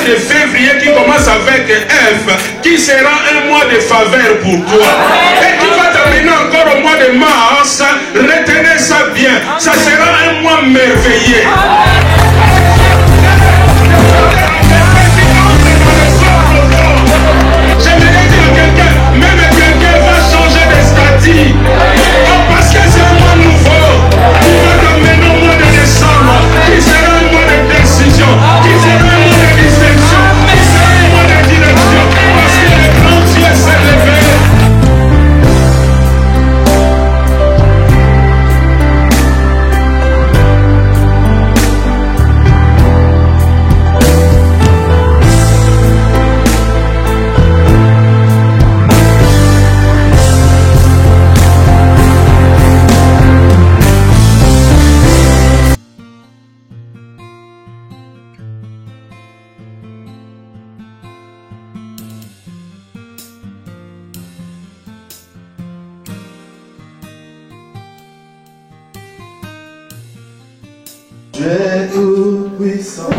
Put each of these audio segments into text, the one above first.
de février qui commence avec F, qui sera un mois de faveur pour toi. Et qui va terminer encore au mois de mars. Retenez ça bien. Ça sera un mois merveilleux. J'aimerais dire à quelqu'un, même quelqu'un va changer de statut. Oh, parce que c'est un mois nouveau. Il va t'amener au mois de décembre, qui sera un mois de décision, qui sera un mois de distinction, qui sera un mois de direction, parce que le grand Dieu s'est levé. Dieu tout-puissant,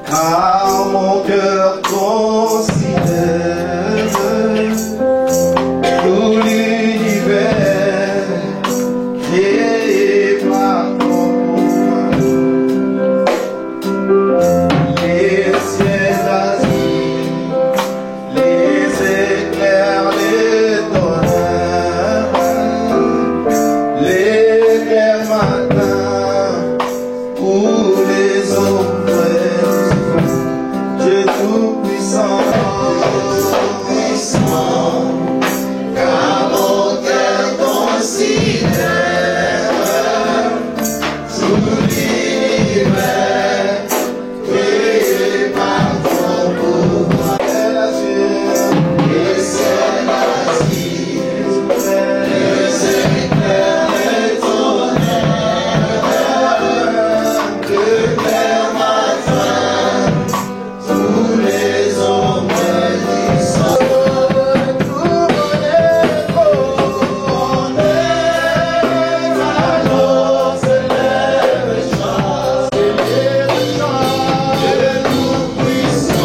car mon cœur considère tout l'univers et par ton pouvoir. Les cieux d'Asie, les éclairs, les tonnerres, l'éclair matin, pour les ombres, Dieu tout-puissant, car mon cœur considère tout l'univers créé par ton pouvoir. Et c'est la vie, les éclairs, les tonnerres, le clair matin, tous les ombres du sang. Tout mon est alors se lève et chante, Dieu tout-puissant, et il est alors se lève et chante, Dieu tout-puissant,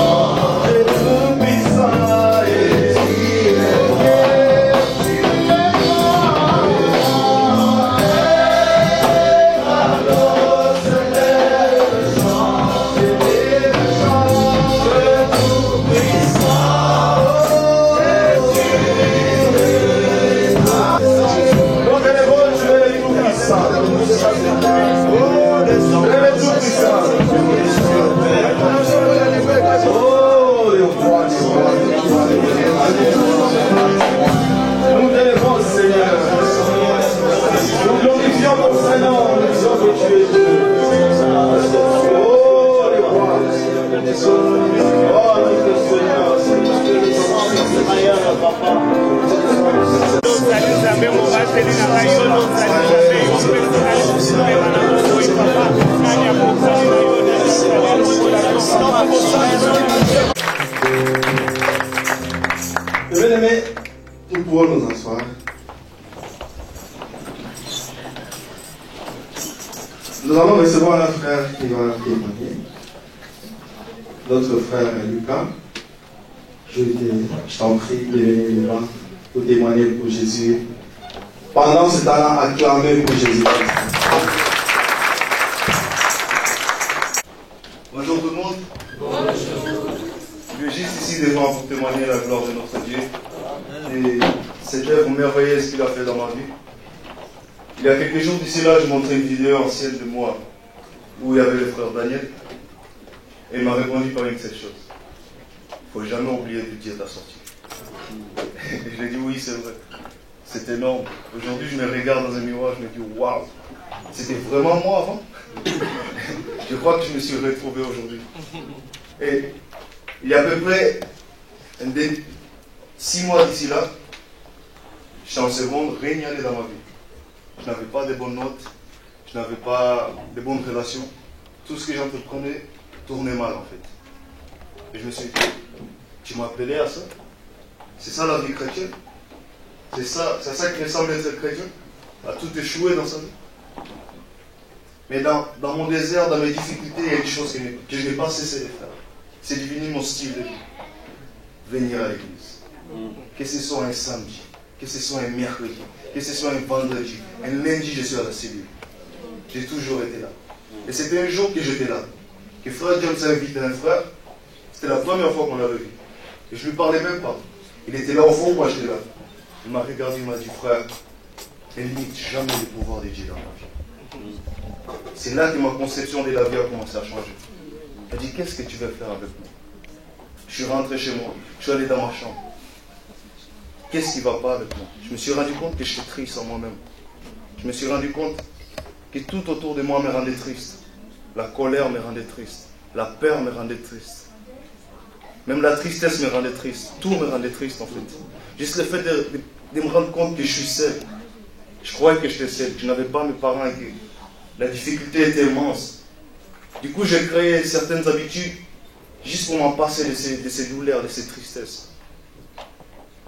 donc elle est bonne, je vais les tout-puissants. Oh, le roi des rois. Nous t'élèvons, Seigneur. Nous glorifions ton Seigneur, nous disons que tu es Dieu. Oh, le roi. Oh, notre Seigneur. Bien-aimés, nous pouvons nous asseoir. Nous allons recevoir un frère qui va témoigner. Notre frère Lucas. Je t'en prie de venir devant pour témoigner pour Jésus. Pendant ce temps-là, acclamer pour Jésus. Bonjour tout le monde. Bonjour. Je suis juste ici devant pour témoigner la gloire de notre Dieu. Et cette œuvre merveilleuse qu'il a fait dans ma vie. Il y a quelques jours d'ici là, je montrais une vidéo ancienne de moi où il y avait le frère Daniel. Et il m'a répondu par une seule chose. Il ne faut jamais oublier de dire ta sortie. Et je lui ai dit oui, c'est vrai. C'est énorme. Aujourd'hui, je me regarde dans un miroir, je me dis waouh, c'était vraiment moi avant. Je crois que je me suis retrouvé aujourd'hui. Et il y a à peu près 6 mois d'ici là, j'étais en seconde, rien n'y allait dans ma vie. Je n'avais pas de bonnes notes, je n'avais pas de bonnes relations. Tout ce que j'entreprenais tournait mal en fait. Et je me suis dit, tu m'as appelé à ça? C'est ça la vie chrétienne? C'est ça qui ressemble à être chrétien? À tout échouer dans sa vie? Mais dans mon désert, dans mes difficultés, il y a une chose que je n'ai pas cessé de faire. C'est devenu mon style de vie. Venir à l'église. Que ce soit un samedi, que ce soit un mercredi, que ce soit un vendredi, un lundi, je suis à la cellule. J'ai toujours été là. Et c'était un jour que j'étais là. Que frère John s'est invité un frère. C'était la première fois qu'on l'avait vu. Et je ne lui parlais même pas. Il était là au fond, moi j'étais là. Il m'a regardé, il m'a dit, frère, ne limite jamais le pouvoir de Dieu dans ma vie. C'est là que ma conception de la vie a commencé à changer. Il m'a dit, qu'est-ce que tu veux faire avec moi? Je suis rentré chez moi, je suis allé dans ma chambre. Qu'est-ce qui ne va pas avec moi? Je me suis rendu compte que j'étais triste en moi-même. Je me suis rendu compte que tout autour de moi me rendait triste. La colère me rendait triste. La peur me rendait triste. Même la tristesse me rendait triste. Tout me rendait triste en fait. Juste le fait de me rendre compte que je suis seul. Je croyais que j'étais seul. Je n'avais pas mes parents. Que la difficulté était immense. Du coup, j'ai créé certaines habitudes juste pour m'en passer de ces douleurs, de ces tristesses.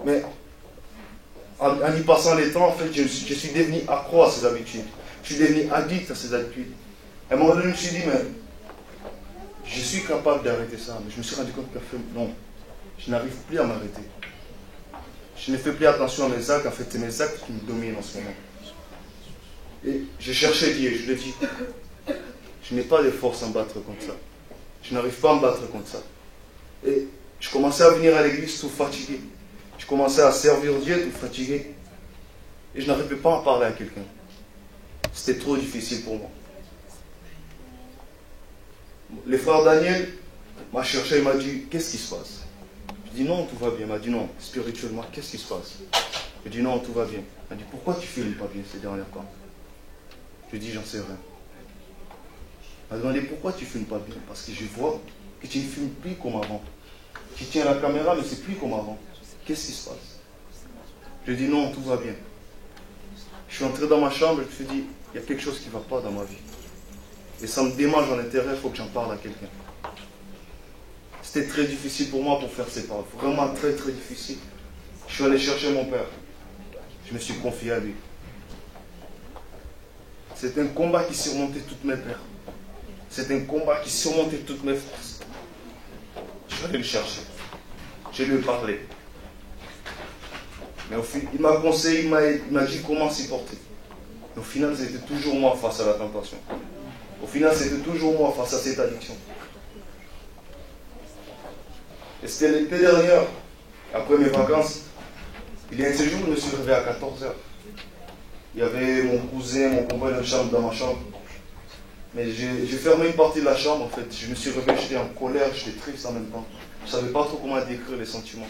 Mais en y passant les temps, en fait, je suis devenu accro à ces habitudes. Je suis devenu addict à ces habitudes. À un moment donné, je me suis dit, mais je suis capable d'arrêter ça. Mais je me suis rendu compte que non, je n'arrive plus à m'arrêter. Je ne fais plus attention à mes actes. En fait, c'est mes actes qui me dominent en ce moment. Et j'ai cherché Dieu, je lui ai dit, je n'ai pas de force à me battre contre ça. Je n'arrive pas à me battre contre ça. Et je commençais à venir à l'église tout fatigué. Je commençais à servir Dieu tout fatigué. Et je n'arrivais pas à en parler à quelqu'un. C'était trop difficile pour moi. Le frère Daniel m'a cherché, il m'a dit, qu'est-ce qui se passe? Je dis non, tout va bien. Il m'a dit non, spirituellement, qu'est-ce qui se passe? Je dis non, tout va bien. Il m'a dit, pourquoi tu filmes pas bien ces derniers temps? Je dis, j'en sais rien. Il m'a demandé, pourquoi tu ne filmes pas bien? Parce que je vois que tu ne filmes plus comme avant. Tu tiens la caméra, mais c'est plus comme avant. Qu'est-ce qui se passe? Je dis non, tout va bien. Je suis entré dans ma chambre et je me suis dit, il y a quelque chose qui ne va pas dans ma vie. Et ça me démange en intérieur, il faut que j'en parle à quelqu'un. C'était très difficile pour moi pour faire ces paroles. Vraiment très très difficile. Je suis allé chercher mon père. Je me suis confié à lui. C'est un combat qui surmontait toutes mes peurs. C'est un combat qui surmontait toutes mes forces. Je suis allé le chercher. Je lui ai parlé. Mais il m'a conseillé, il m'a dit comment s'y porter. Mais au final, c'était toujours moi face à la tentation. Au final, c'était toujours moi face à cette addiction. Et c'était l'été dernier, après mes vacances, il y a un séjour où je me suis réveillé à 14h. Il y avait mon cousin, mon compagnon de chambre dans ma chambre. Mais j'ai fermé une partie de la chambre en fait. Je me suis réveillé, j'étais en colère, j'étais triste en même temps. Je ne savais pas trop comment décrire les sentiments.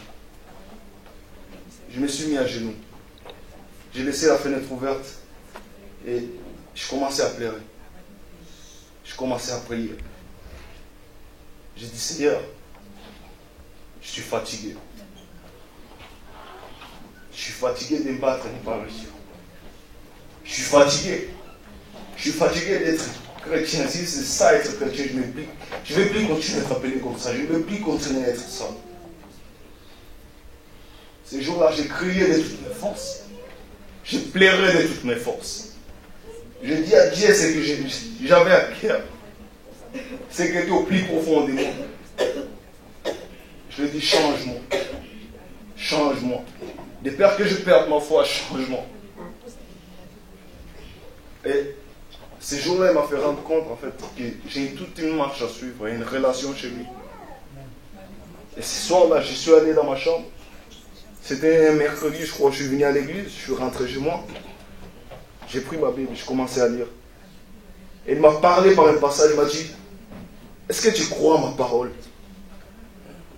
Je me suis mis à genoux. J'ai laissé la fenêtre ouverte et je commençais à pleurer. Je commençais à prier. J'ai dit, Seigneur, je suis fatigué. Je suis fatigué de me battre et de ne pas réussir. Je suis fatigué. Je suis fatigué d'être chrétien. Si c'est ça être chrétien, je ne vais plus continuer à être appelé comme ça. Je ne vais plus continuer à être ça. Ces jours-là, j'ai crié de toutes mes forces. J'ai pleuré de toutes mes forces. Je dis à Dieu ce que j'avais à cœur. Ce qui était au plus profond de moi. Je lui ai dit, change-moi. Change-moi. De peur que je perde ma foi, change-moi. Et ces jours-là, il m'a fait rendre compte en fait que j'ai toute une marche à suivre, une relation chez lui. Et ce soir-là, je suis allé dans ma chambre. C'était un mercredi, je crois, je suis venu à l'église, je suis rentré chez moi. J'ai pris ma Bible, je commençais à lire. Et il m'a parlé par un passage, il m'a dit, est-ce que tu crois à ma parole?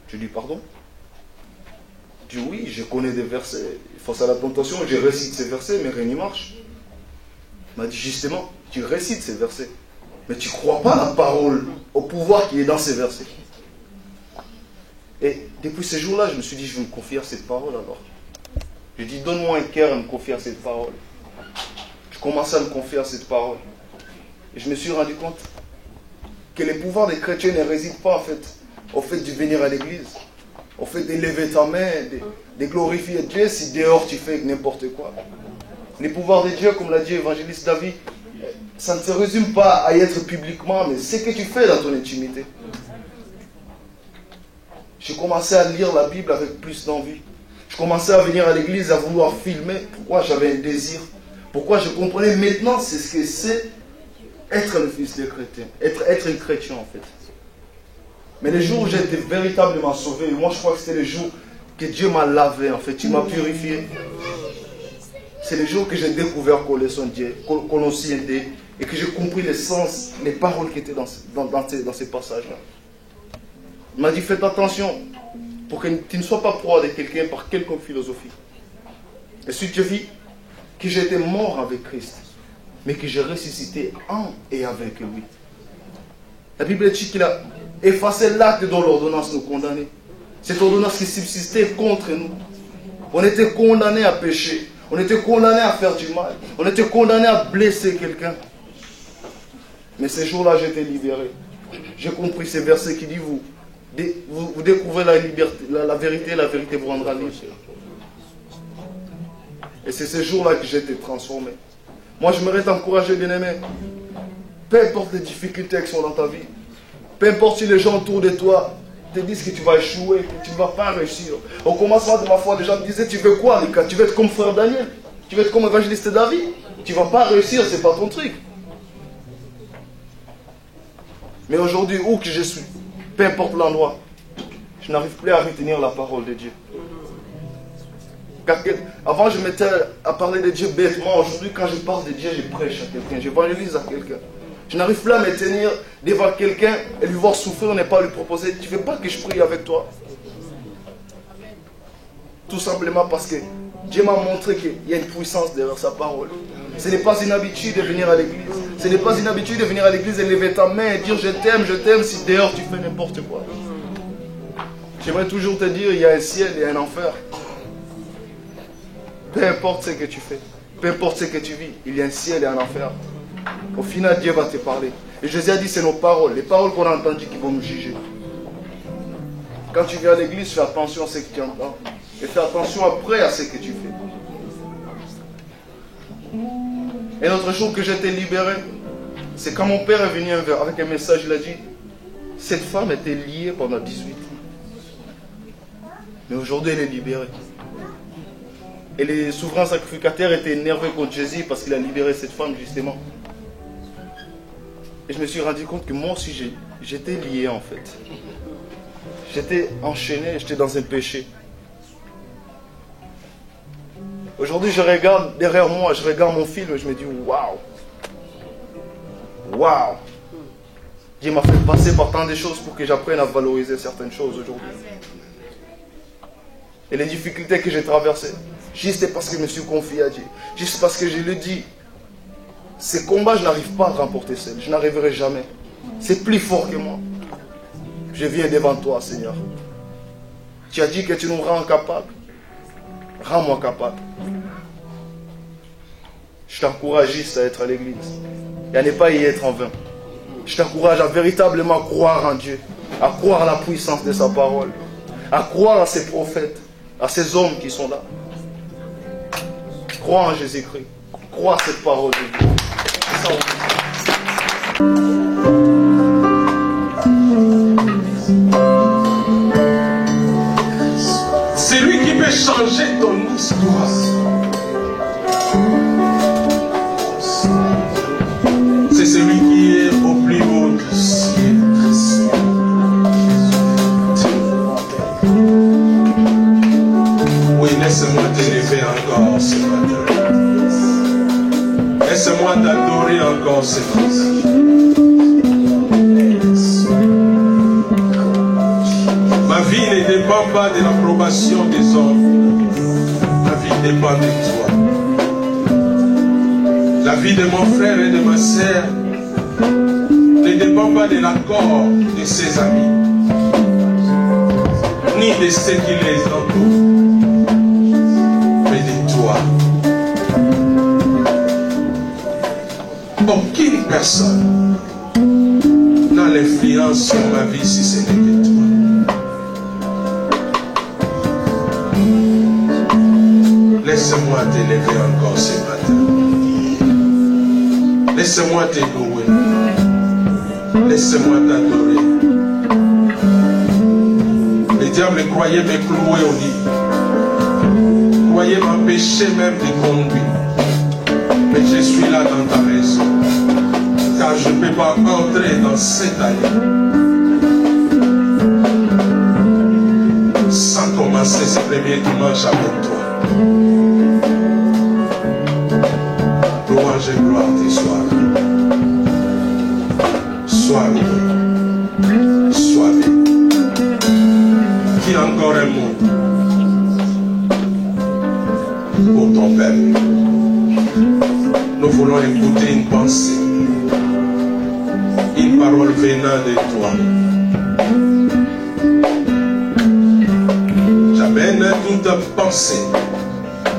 Je lui ai dit, pardon? Je dis, oui, je connais des versets. Face à la tentation, je récite ces versets, mais rien n'y marche. Il m'a dit, justement, tu récites ces versets, mais tu ne crois pas à la parole, au pouvoir qui est dans ces versets. Et depuis ce jour-là, je me suis dit, je vais me confier à cette parole alors. Je dis, donne-moi un cœur à me confier à cette parole. Je commençais à me confier à cette parole. Et je me suis rendu compte que le pouvoir des chrétiens ne réside pas en fait au fait de venir à l'église, au fait d'élever ta main, de glorifier Dieu si dehors tu fais n'importe quoi. Le pouvoir de Dieu, comme l'a dit l'évangéliste David, ça ne se résume pas à y être publiquement, mais ce que tu fais dans ton intimité. J'ai commencé à lire la Bible avec plus d'envie. Je commençais à venir à l'église, à vouloir filmer. Pourquoi j'avais un désir? Pourquoi je comprenais maintenant c'est ce que c'est être le fils des chrétiens, être un chrétien en fait. Mais les jours où j'ai été véritablement sauvé, moi je crois que c'était les jours que Dieu m'a lavé en fait, il m'a purifié. C'est les jours que j'ai découvert qu'on s'y aidait et que j'ai compris le sens, les paroles qui étaient dans ces passages-là. Il m'a dit faites attention pour que tu ne sois pas proie de quelqu'un par quelconque philosophie. Et ensuite je vis que j'étais mort avec Christ, mais que j'ai ressuscité en et avec lui. La Bible dit qu'il a effacé l'acte dont l'ordonnance nous condamnait. Cette ordonnance qui subsistait contre nous. On était condamnés à pécher. On était condamnés à faire du mal. On était condamnés à blesser quelqu'un. Mais ces jours-là, j'étais libéré. J'ai compris ces versets qui disent vous découvrez la vérité, la vérité vous rendra libre. Et c'est ces jours-là que j'ai été transformé. Moi, je m'aurais t'encourager, bien-aimé. Peu importe les difficultés qui sont dans ta vie, peu importe si les gens autour de toi te disent que tu vas échouer, que tu ne vas pas réussir. Au commencement de ma foi, les gens me disaient, tu veux quoi, Rika? Tu veux être comme frère Daniel? Tu veux être comme évangéliste David? Tu ne vas pas réussir, ce n'est pas ton truc. Mais aujourd'hui, où que je suis, peu importe l'endroit, je n'arrive plus à retenir la parole de Dieu. Car avant, je m'étais à parler de Dieu bêtement. Aujourd'hui, quand je parle de Dieu, je prêche à quelqu'un, j'évangélise à quelqu'un. Je n'arrive plus à me tenir devant quelqu'un et lui voir souffrir, n'est pas lui proposer. Tu ne veux pas que je prie avec toi? Tout simplement parce que Dieu m'a montré qu'il y a une puissance derrière sa parole. Ce n'est pas une habitude de venir à l'église. Ce n'est pas une habitude de venir à l'église et lever ta main et dire je t'aime, si dehors tu fais n'importe quoi. J'aimerais toujours te dire, il y a un ciel et un enfer. Peu importe ce que tu fais, peu importe ce que tu vis, il y a un ciel et un enfer. Au final, Dieu va te parler. Et Jésus a dit, c'est nos paroles, les paroles qu'on a entendues qui vont nous juger. Quand tu viens à l'église, fais attention à ce que tu entends. Et fais attention après à ce que tu fais. Et l'autre jour que j'étais libéré, c'est quand mon père est venu avec un message, il a dit, cette femme était liée pendant 18 ans. Mais aujourd'hui, elle est libérée. Et les souverains sacrificateurs étaient énervés contre Jésus parce qu'il a libéré cette femme, justement. Et je me suis rendu compte que moi aussi, j'étais lié, en fait. J'étais enchaîné, j'étais dans un péché. Aujourd'hui, je regarde derrière moi, je regarde mon film et je me dis, waouh! Waouh! Dieu m'a fait passer par tant de choses pour que j'apprenne à valoriser certaines choses aujourd'hui. Et les difficultés que j'ai traversées, juste parce que je me suis confié à Dieu, juste parce que je lui dis, ces combats, je n'arrive pas à remporter seul, je n'arriverai jamais. C'est plus fort que moi. Je viens devant toi, Seigneur. Tu as dit que tu nous rends capables. Rends-moi capable. Je t'encourage juste à être à l'église et à ne pas y être en vain. Je t'encourage à véritablement croire en Dieu, à croire à la puissance de sa parole, à croire à ses prophètes, à ces hommes qui sont là. Crois en Jésus-Christ. Crois à cette parole de Dieu. C'est lui qui peut changer ton histoire. C'est celui qui est au plus haut du ciel. Oui, laisse-moi t'élever encore ce matin. Laisse-moi t'adorer encore ce matin. Ma vie ne dépend pas de l'approbation des hommes. Ma vie dépend de toi. La vie de mon frère et de ma sœur ne dépend pas de l'accord de ses amis, ni de ceux qui les entourent, mais de toi. Aucune personne n'a l'influence sur ma vie si ce n'est que toi. Laisse-moi t'élever encore ce matin. Laisse-moi te louer. Laisse-moi t'adorer. Le diable croyait me clouer au lit. Croyait m'empêcher même de conduire. Mais je suis là dans ta maison. Car je ne peux pas entrer dans cette année sans commencer ce premier dimanche avec toi. Louange et gloire te soient. Sois loué. Sois béni. Qui a encore un mot pour ton Père? Nous voulons écouter une pensée, une parole venant de toi. J'amène toute pensée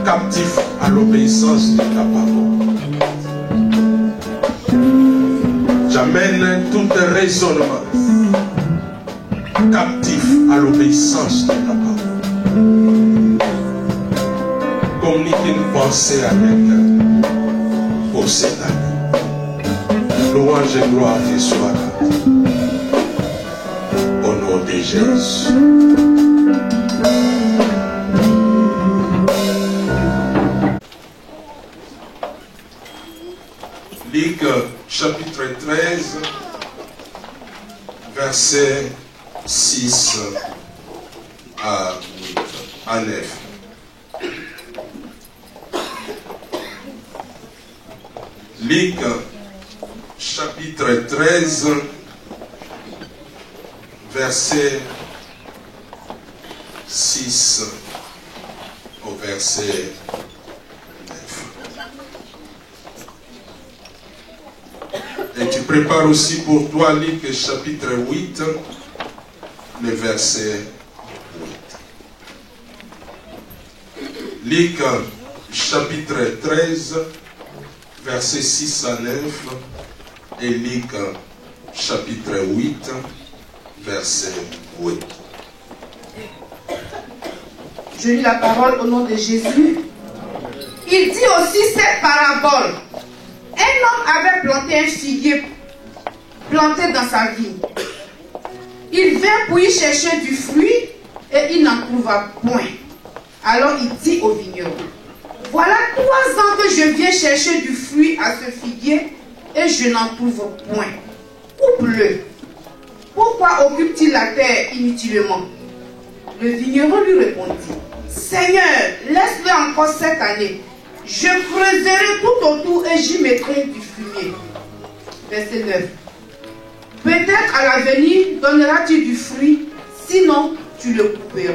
captive à l'obéissance de ta parole. J'amène tout raisonnement captif à l'obéissance de ta parole. Communique une pensée à quelqu'un pour cette année. Louange et gloire te soient au nom de Jésus. Luc chapitre 13, verset 6 à 9. Luc chapitre 13, verset 6 au verset 9. Et tu prépares aussi pour toi Luc chapitre 8, le verset 8. Luc chapitre 13, verset 6 à 9. Et Luc chapitre 8, verset 8. Je lis la parole au nom de Jésus. Il dit aussi cette parabole. Un homme avait planté un figuier planté dans sa vigne. Il vint pour y chercher du fruit et il n'en trouva point. Alors il dit au vigneron, voilà 3 ans que je viens chercher du fruit à ce figuier et je n'en trouve point. Coupe-le. Pourquoi occupe-t-il la terre inutilement? Le vigneron lui répondit, Seigneur, laisse-le encore cette année. Je creuserai tout autour et j'y mettrai du fumier. Verset 9. Peut-être à l'avenir donneras-tu du fruit, sinon tu le couperas.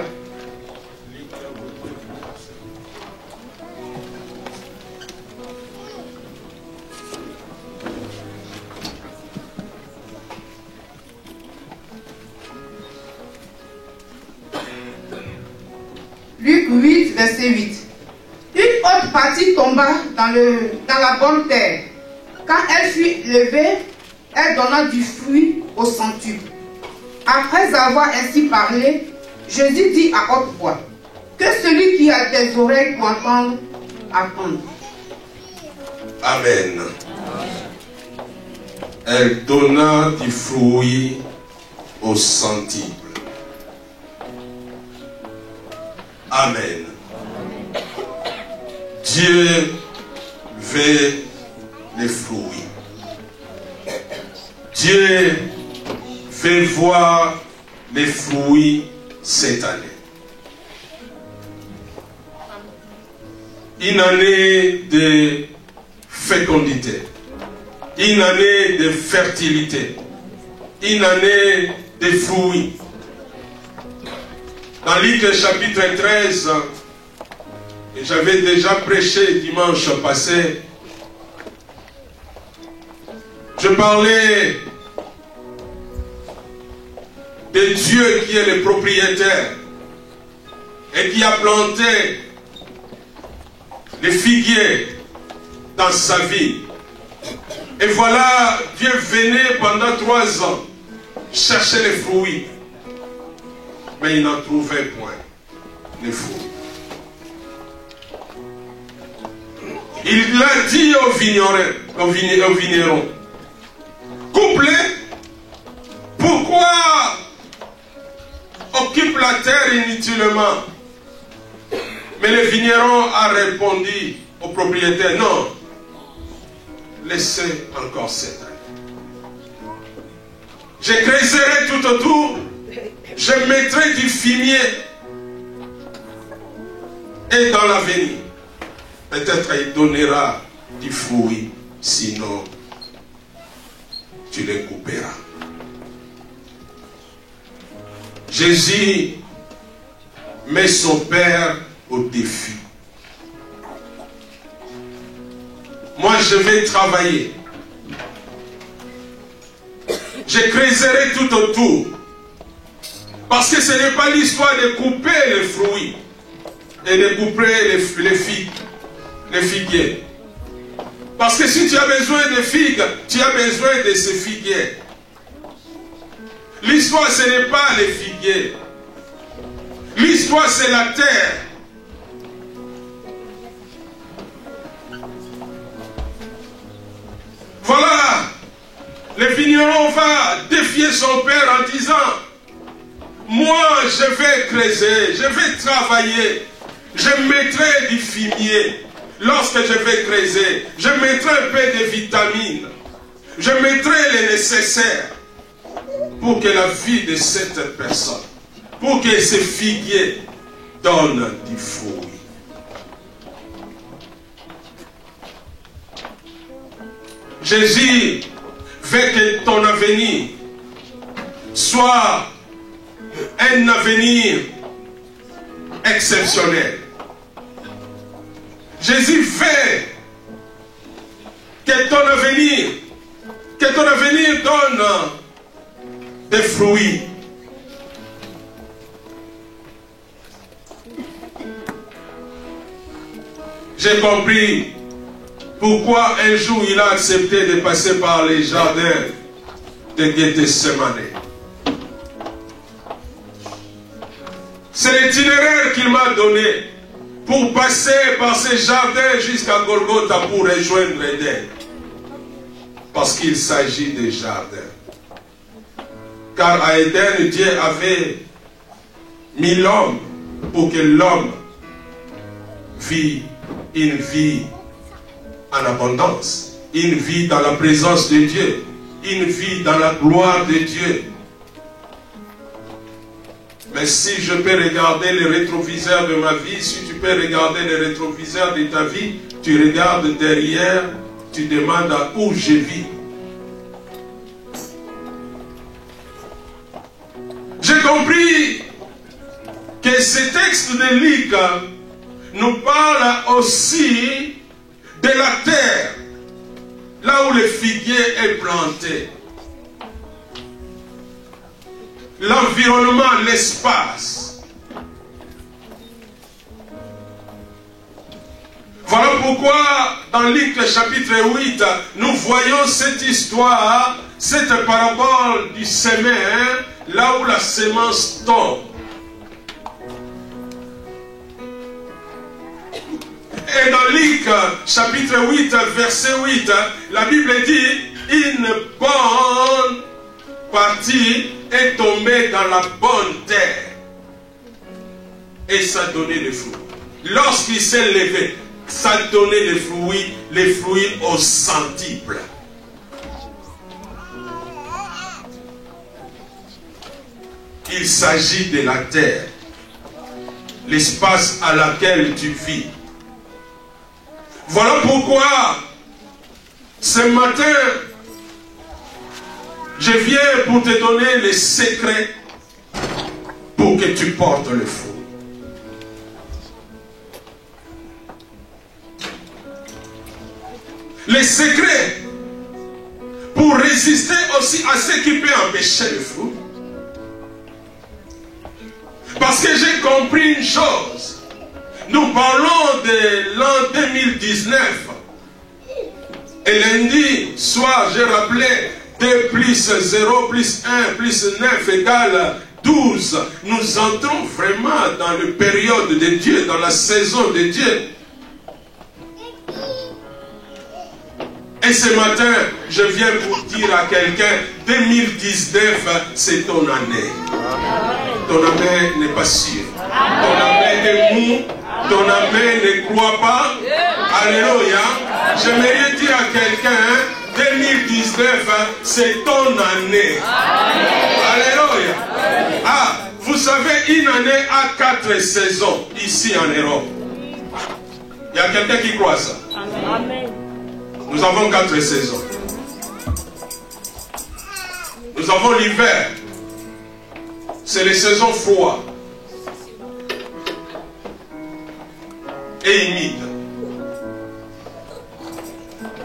Luc 8, verset 8. Une autre partie tomba dans la bonne terre. Quand elle fut levée, elle donna du fruit au centuple. Après avoir ainsi parlé, Jésus dit à haute voix, que celui qui a des oreilles pour entendre, entende. Amen. Elle donna du fruit au centuple. Amen. Dieu veut les fruits. Dieu veut voir les fruits cette année. Une année de fécondité, une année de fertilité, une année de fruits. Dans Luc chapitre 13, et j'avais déjà prêché dimanche passé, je parlais de Dieu qui est le propriétaire et qui a planté les figuiers dans sa vie. Et voilà, Dieu venait pendant 3 ans chercher les fruits. Mais il n'en trouvait point les fruits. Il l'a dit aux vignerons. Coupe-les. Pourquoi occupe la terre inutilement? Mais le vigneron a répondu au propriétaire, non, laissez encore cette année. Je creuserai tout autour, je mettrai du fumier. Et dans l'avenir, peut-être il donnera du fruit, sinon tu les couperas. Jésus met son Père au défi. Moi, je vais travailler. Je creuserai tout autour. Parce que ce n'est pas l'histoire de couper les fruits et de couper les figuiers. Parce que si tu as besoin de figues, tu as besoin de ces figuiers. L'histoire, ce n'est pas les figuiers. L'histoire, c'est la terre. Voilà. Le vigneron va défier son père en disant, moi, je vais creuser, je vais travailler, je mettrai du fumier. Lorsque je vais creuser, je mettrai un peu de vitamines, je mettrai le nécessaire pour que la vie de cette personne, pour que ce figuier donne du fruit. Jésus veut que ton avenir soit un avenir exceptionnel. Jésus veut que ton avenir donne des fruits. J'ai compris pourquoi un jour il a accepté de passer par les jardins de Gethsemane. C'est l'itinéraire qu'il m'a donné pour passer par ces jardins jusqu'à Golgotha pour rejoindre Éden. Parce qu'il s'agit des jardins. Car à Éden, Dieu avait mis l'homme pour que l'homme vit une vie en abondance, une vie dans la présence de Dieu, une vie dans la gloire de Dieu. Mais si je peux regarder les rétroviseurs de ma vie, si tu peux regarder les rétroviseurs de ta vie, tu regardes derrière, tu demandes à où je vis. J'ai compris que ce texte de Luc nous parle aussi de la terre, là où le figuier est planté. L'environnement, l'espace. Voilà pourquoi dans Luc chapitre 8, nous voyons cette histoire, cette parabole du sémé, là où la semence tombe. Et dans Luc chapitre 8, verset 8, la Bible dit, une bonne partie est tombée dans la bonne terre. Et ça donnait des fruits. Lorsqu'il s'est levé, ça donnait des fruits, les fruits au centuple. Il s'agit de la terre, l'espace à laquelle tu vis. Voilà pourquoi ce matin, je viens pour te donner les secrets pour que tu portes le fruit. Les secrets pour résister aussi à ce qui peut empêcher le fruit. Parce que j'ai compris une chose. Nous parlons de l'an 2019. Et lundi soir, j'ai rappelé 2 plus 0 plus 1 plus 9 égale 12. Nous entrons vraiment dans la période de Dieu, dans la saison de Dieu. Et ce matin, je viens pour dire à quelqu'un, 2019, c'est ton année. Ton année n'est pas sûre. Ton année est mou. Ton année ne croit pas. Alléluia. J'aimerais dire à quelqu'un, 2019, c'est ton année. Alléluia. Ah, vous savez, une année a 4 saisons ici en Europe. Il y a quelqu'un qui croit ça? Amen. Nous avons 4 saisons. Nous avons l'hiver. C'est les saisons froides et humides,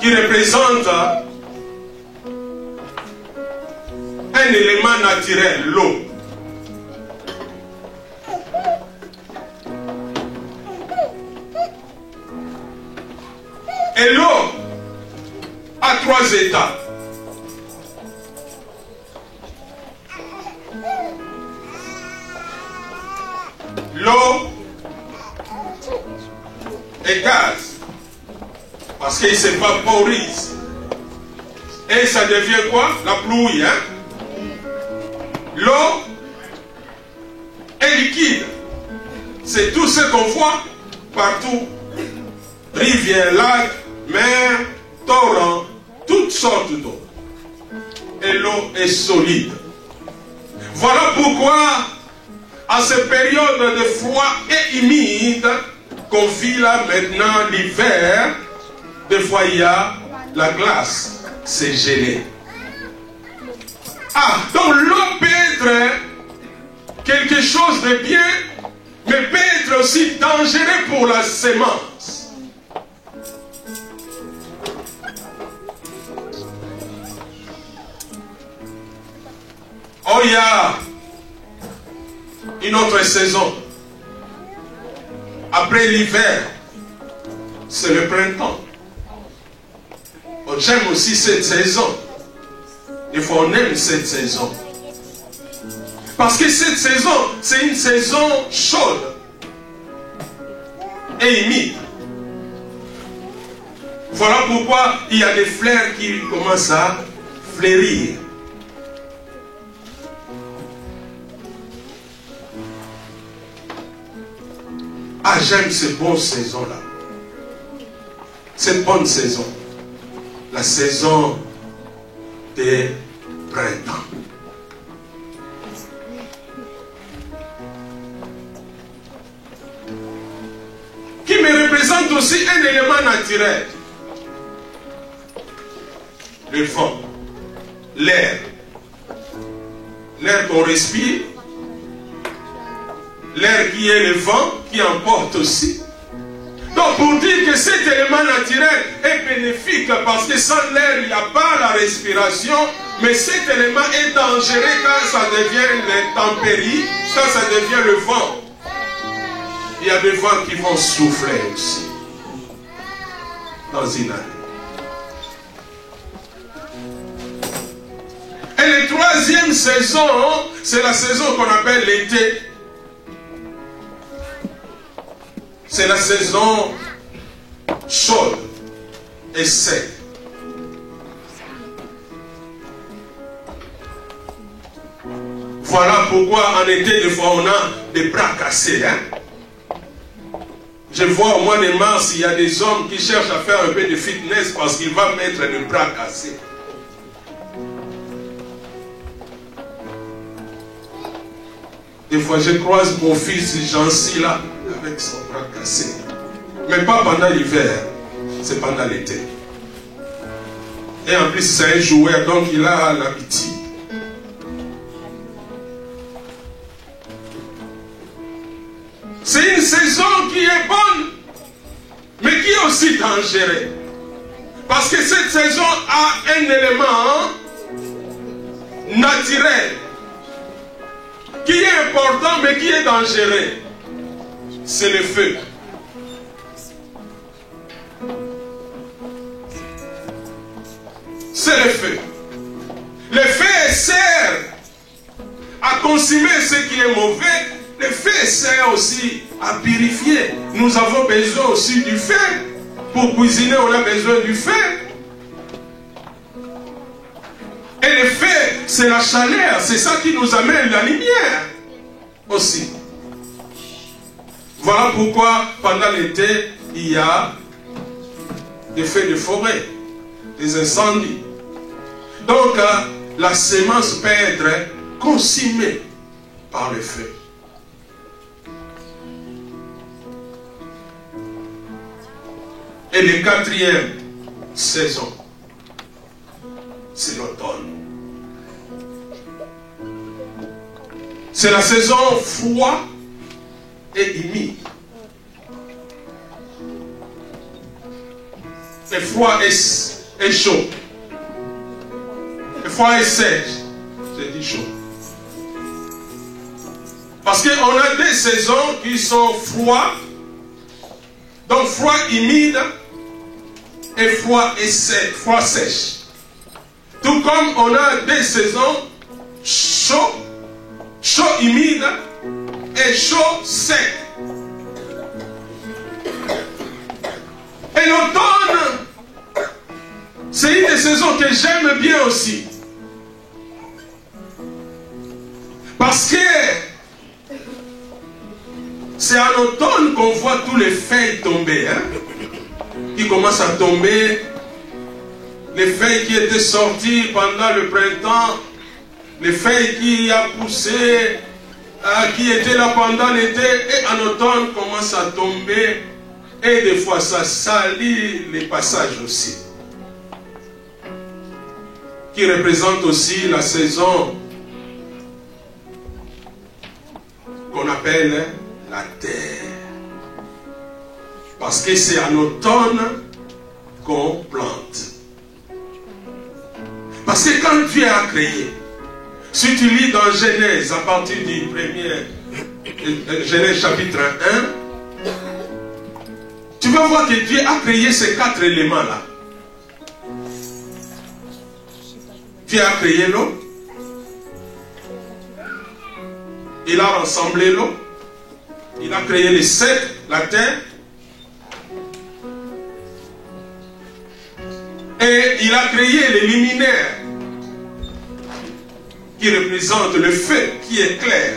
qui représentent un élément naturel, l'eau. Et l'eau a 3 états. L'eau est gaz, parce qu'il s'évaporise. Et ça devient quoi? La pluie. Hein? L'eau est liquide. C'est tout ce qu'on voit partout. Rivière, lac, mer, torrent, toutes sortes d'eau. Et l'eau est solide. Voilà pourquoi, à cette période de froid et humide, qu'on vit là maintenant l'hiver, des fois il y a la glace, c'est gelé. Ah, donc l'eau peut être quelque chose de bien, mais peut être aussi dangereux pour la sémence. Oh, il y a une autre saison. Après l'hiver, c'est le printemps. Oh, j'aime aussi cette saison. Il faut on aime cette saison. Parce que cette saison, c'est une saison chaude et humide. Voilà pourquoi il y a des fleurs qui commencent à fleurir. Ah, j'aime cette bonne saison-là. Cette bonne saison. La saison des printemps. Qui me représente aussi un élément naturel. Le vent. L'air. L'air qu'on respire. L'air qui est le vent, qui emporte aussi. Donc pour dire que cet élément naturel est bénéfique, parce que sans l'air, il n'y a pas la respiration, mais cet élément est dangereux quand ça devient l'intempérie, quand ça devient le vent. Il y a des vents qui vont souffler aussi, dans une année. Et la troisième saison, c'est la saison qu'on appelle l'été. C'est la saison chaude et sec. Voilà pourquoi en été, des fois, on a des bras cassés. Hein? Je vois au mois de mars, il y a des hommes qui cherchent à faire un peu de fitness parce qu'ils vont mettre les bras cassés. Des fois, je croise mon fils Jancy là, avec son bras cassé. Mais pas pendant l'hiver, c'est pendant l'été. Et en plus, c'est un joueur, donc il a l'habitude. C'est une saison qui est bonne, mais qui est aussi dangereuse. Parce que cette saison a un élément naturel qui est important, mais qui est dangereux. C'est le feu. C'est le feu. Le feu sert à consumer ce qui est mauvais. Le feu sert aussi à purifier. Nous avons besoin aussi du feu. Pour cuisiner, on a besoin du feu. Et le feu, c'est la chaleur. C'est ça qui nous amène la lumière aussi. Voilà pourquoi pendant l'été, il y a des feux de forêt, des incendies. Donc, la semence peut être consumée par le feu. Et la quatrième saison, c'est l'automne. C'est la saison froide et humide. Et froid et chaud. Et froid et sèche. J'ai dit chaud. Parce qu'on a des saisons qui sont froides. Donc froid humide et froid et sec, froid sèche. Tout comme on a des saisons chaud, chaud humide et chaud sec. Et l'automne, c'est une des saisons que j'aime bien aussi. Parce que c'est en automne qu'on voit tous les feuilles tomber. Hein? Qui commencent à tomber. Les feuilles qui étaient sorties pendant le printemps. Les feuilles qui ont poussé, qui étaient là pendant l'été. Et en automne commencent à tomber. Et des fois ça salit les passages aussi. Qui représente aussi la saison qu'on appelle la terre. Parce que c'est en automne qu'on plante. Parce que quand Dieu a créé, si tu lis dans Genèse, à partir du premier, Genèse chapitre 1, tu vas voir que Dieu a créé ces 4 éléments-là. Dieu a créé l'eau. Il a rassemblé l'eau. Il a créé les sec, la terre. Et il a créé les luminaires qui représentent le feu qui est clair.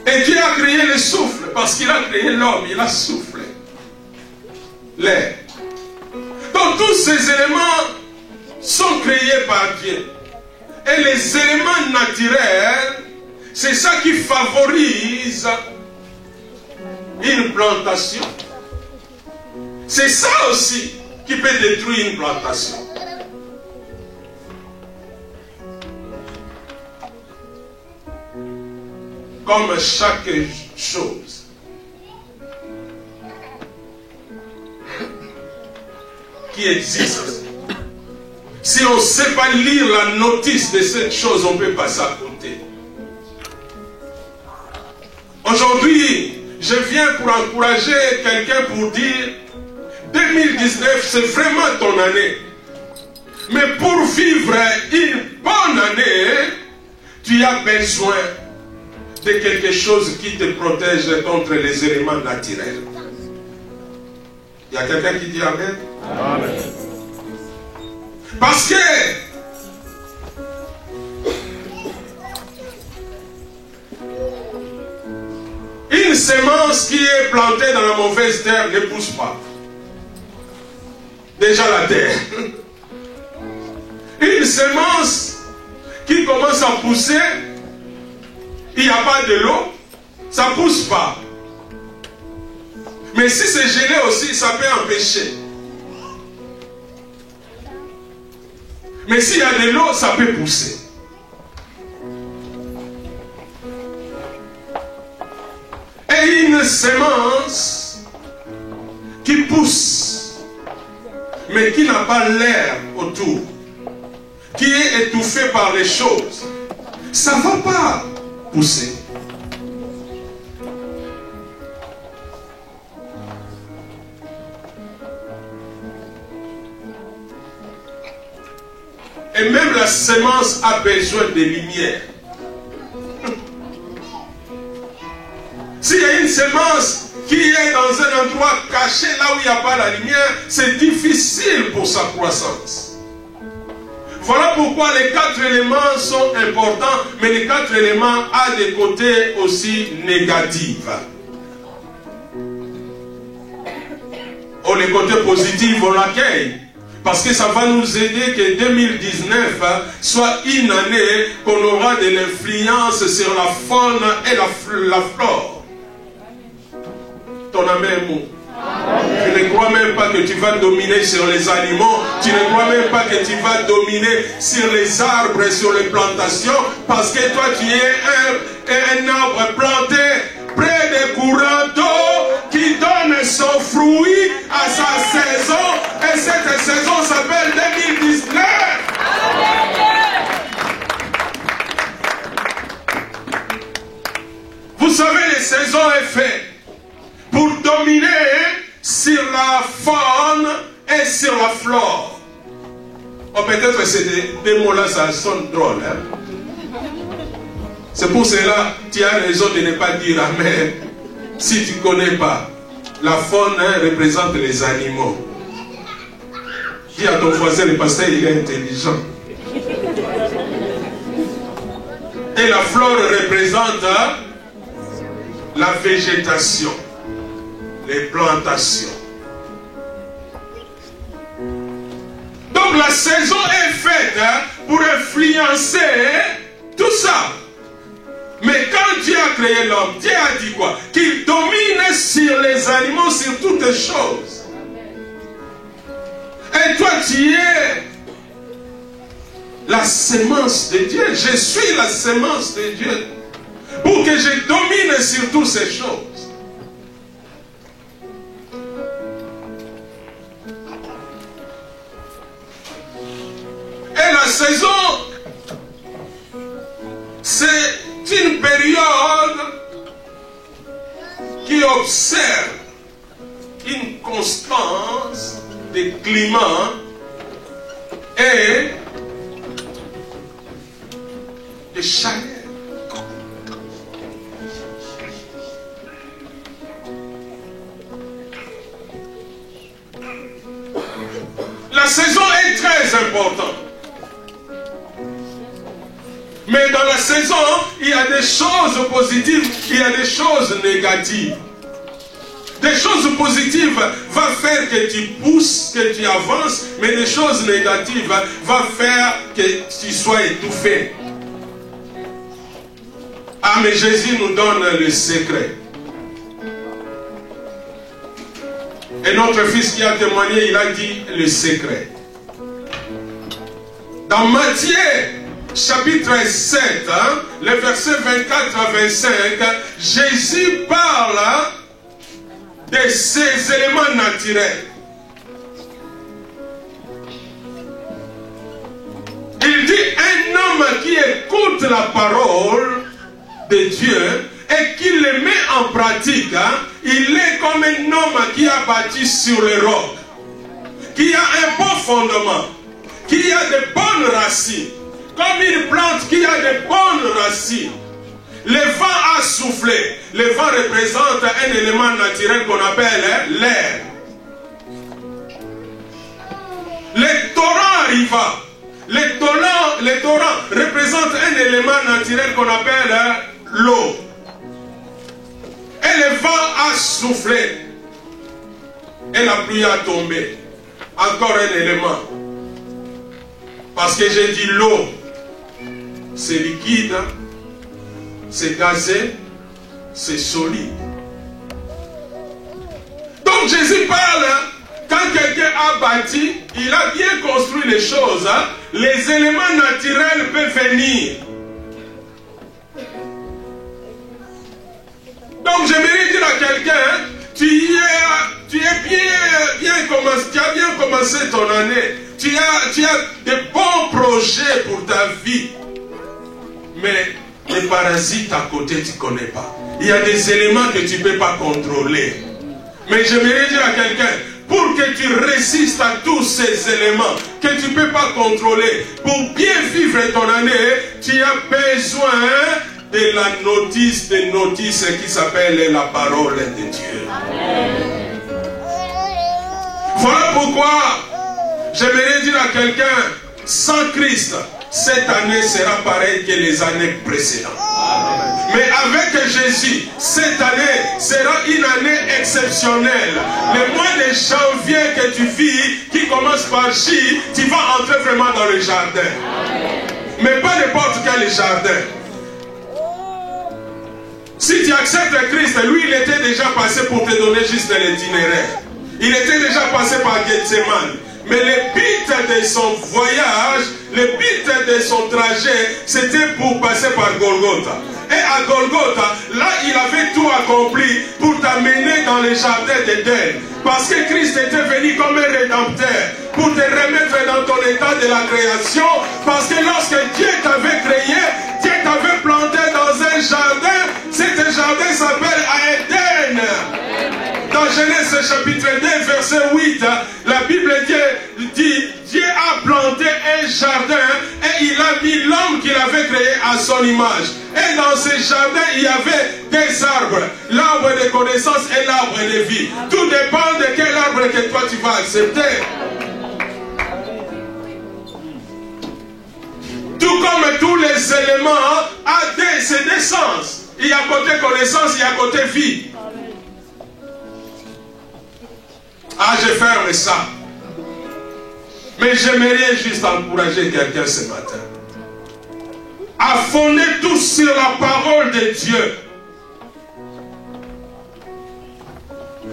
Et Dieu a créé le souffle parce qu'il a créé l'homme, il a soufflé l'air. Donc tous ces éléments sont créés par Dieu. Et les éléments naturels, c'est ça qui favorise une plantation. C'est ça aussi qui peut détruire une plantation. Comme chaque chose. Qui existe. Si on ne sait pas lire la notice de cette chose, on ne peut pas s'accouter. Aujourd'hui, je viens pour encourager quelqu'un pour dire 2019, c'est vraiment ton année. Mais pour vivre une bonne année, tu as besoin de quelque chose qui te protège contre les éléments naturels. Il y a quelqu'un qui dit Amen? Amen. Parce que une semence qui est plantée dans la mauvaise terre ne pousse pas. Déjà la terre. Une semence qui commence à pousser, il n'y a pas de l'eau, ça ne pousse pas. Mais si c'est gelé aussi, ça peut empêcher. Mais s'il y a de l'eau, ça peut pousser. Et une semence qui pousse, mais qui n'a pas l'air autour, qui est étouffée par les choses, ça ne va pas pousser. Et même la semence a besoin de lumière. S'il y a une semence qui est dans un endroit caché, là où il n'y a pas la lumière, c'est difficile pour sa croissance. Voilà pourquoi les 4 éléments sont importants, mais les 4 éléments ont des côtés aussi négatifs. Oh, les côtés positifs, on l'accueille. Parce que ça va nous aider que 2019 soit une année qu'on aura de l'influence sur la faune et la flore. Ton amour. Tu ne crois même pas que tu vas dominer sur les aliments. Tu ne crois même pas que tu vas dominer sur les arbres et sur les plantations. Parce que toi, tu es un arbre planté près des courants d'eau qui donne son fruit à sa saison. Et cette saison s'appelle 2019. Vous savez, les saisons est fait pour dominer sur la faune et sur la flore. Oh, peut-être que ces deux mots-là, ça sonne drôle. Hein? C'est pour cela que tu as raison de ne pas dire amen. Si tu ne connais pas, la faune représente les animaux. Dis à ton voisin, le pasteur, il est intelligent. Et la flore représente la végétation, les plantations. Donc la saison est faite pour influencer tout ça. Mais quand Dieu a créé l'homme, Dieu a dit quoi? Qu'il domine sur les animaux, sur toutes les choses. Et toi, tu es la sémence de Dieu. Je suis la sémence de Dieu. Pour que je domine sur toutes ces choses. Et la saison, c'est une période qui observe une constance de climat et de chaleur. La saison est très importante. Mais dans la saison, il y a des choses positives, il y a des choses négatives. Des choses positives vont faire que tu pousses, que tu avances, mais des choses négatives vont faire que tu sois étouffé. Ah, mais Jésus nous donne le secret. Et notre fils qui a témoigné, il a dit le secret. Dans Matthieu, chapitre 7, les versets 24 à 25, Jésus parle de ces éléments naturels. Il dit, un homme qui écoute la parole de Dieu et qui le met en pratique, il est comme un homme qui a bâti sur le roc, qui a un bon fondement, qui a de bonnes racines, comme une plante qui a de bonnes racines. Le vent a soufflé. Le vent représente un élément naturel qu'on appelle l'air. Le torrent arriva. Le torrent représente un élément naturel qu'on appelle l'eau. Et le vent a soufflé. Et la pluie a tombé. Encore un élément. Parce que j'ai dit l'eau, c'est liquide, c'est gazé, c'est solide. Donc Jésus parle, quand quelqu'un a bâti, il a bien construit les choses, les éléments naturels peuvent venir. Donc j'aimerais dire à quelqu'un, tu as bien commencé ton année, tu as de bons projets pour ta vie, mais les parasites à côté, tu ne connais pas. Il y a des éléments que tu ne peux pas contrôler. Mais j'aimerais dire à quelqu'un, pour que tu résistes à tous ces éléments que tu ne peux pas contrôler, pour bien vivre ton année, tu as besoin de la notice des notices qui s'appelle la parole de Dieu. Voilà pourquoi j'aimerais dire à quelqu'un, sans Christ, cette année sera pareille que les années précédentes. Mais avec Jésus, cette année sera une année exceptionnelle. Le mois de janvier que tu vis, qui commence par J, tu vas entrer vraiment dans le jardin. Mais pas n'importe quel jardin. Si tu acceptes Christ, lui il était déjà passé pour te donner juste l'itinéraire. Il était déjà passé par Gethsemane. Mais le but de son voyage, le but de son trajet, c'était pour passer par Golgotha. Et à Golgotha, là, il avait tout accompli pour t'amener dans le jardin d'Éden. Parce que Christ était venu comme un rédempteur pour te remettre dans ton état de la création. Parce que lorsque Dieu t'avait créé, Dieu t'avait planté dans un jardin. Cet jardin s'appelle Éden. Dans Genèse chapitre 2, verset 8, la Bible dit Dieu a planté un jardin et il a mis l'homme qu'il avait créé à son image. Et dans ce jardin, il y avait des arbres. L'arbre de connaissance et l'arbre de vie. Tout dépend de quel arbre que toi tu vas accepter. Tout comme tous les éléments, c'est des sens. Il y a côté connaissance, il y a côté vie. Ah, je ferme ça. Mais j'aimerais juste encourager quelqu'un ce matin à fonder tout sur la parole de Dieu.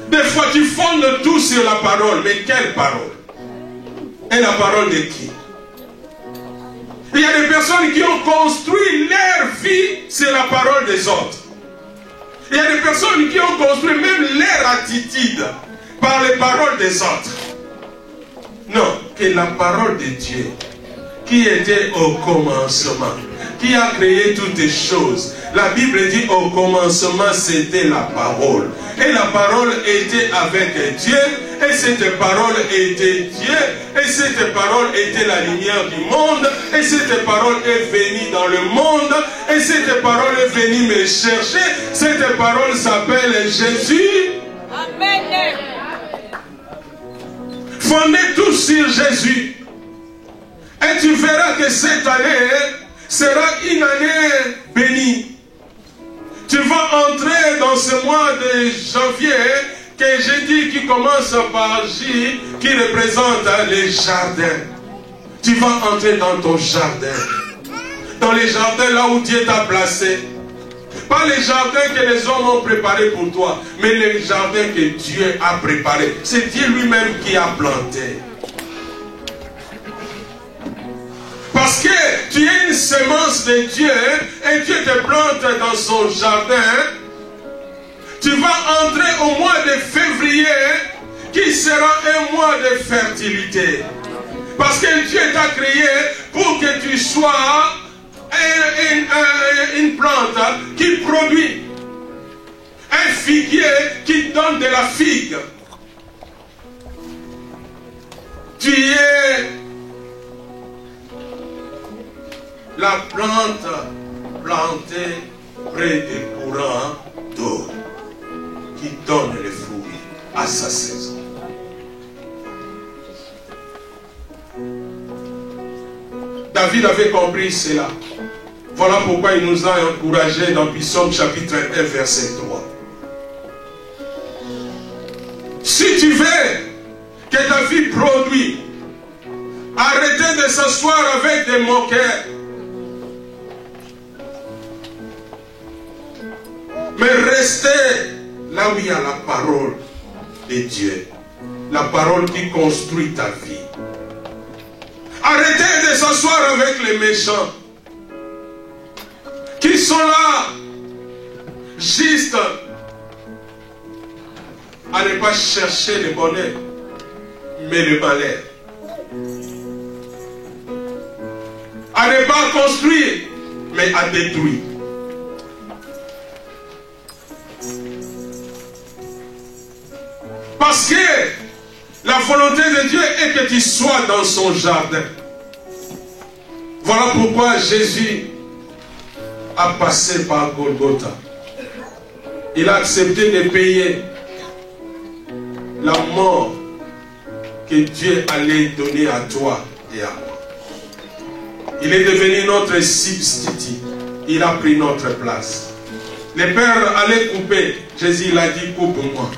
Des fois, tu fondes tout sur la parole. Mais quelle parole? Et la parole de qui? Il y a des personnes qui ont construit leur vie sur la parole des autres. Il y a des personnes qui ont construit même leur attitude par les paroles des autres. Non, que la parole de Dieu, qui était au commencement, qui a créé toutes les choses. La Bible dit au commencement c'était la parole. Et la parole était avec Dieu. Et cette parole était Dieu. Et cette parole était la lumière du monde. Et cette parole est venue dans le monde. Et cette parole est venue me chercher. Cette parole s'appelle Jésus. Amen. Fondez tout sur Jésus. Et tu verras que cette année sera une année bénie. Tu vas entrer dans ce mois de janvier que j'ai dit qui commence par J, qui représente les jardins. Tu vas entrer dans ton jardin. Dans les jardins là où Dieu t'a placé. Pas les jardins que les hommes ont préparés pour toi, mais les jardins que Dieu a préparés. C'est Dieu lui-même qui a planté. Parce que tu es une semence de Dieu et Dieu te plante dans son jardin. Tu vas entrer au mois de février qui sera un mois de fertilité. Parce que Dieu t'a créé pour que tu sois une plante qui produit. Un figuier qui donne de la figue. Tu es la plante plantée près des courants d'eau qui donne les fruits à sa saison. David avait compris cela. Voilà pourquoi il nous a encouragés dans Psaume chapitre 1 verset 3. Si tu veux que ta vie produise, arrêtez de s'asseoir avec des moqueurs. Mais restez là où il y a la parole de Dieu. La parole qui construit ta vie. Arrêtez de s'asseoir avec les méchants. Qui sont là juste à ne pas chercher le bonheur, mais le malheur. À ne pas construire, mais à détruire. Parce que la volonté de Dieu est que tu sois dans son jardin. Voilà pourquoi Jésus a passé par Golgotha. Il a accepté de payer la mort que Dieu allait donner à toi et à moi. Il est devenu notre substitut. Il a pris notre place. Les pères allaient couper. Jésus il a dit coupe-moi.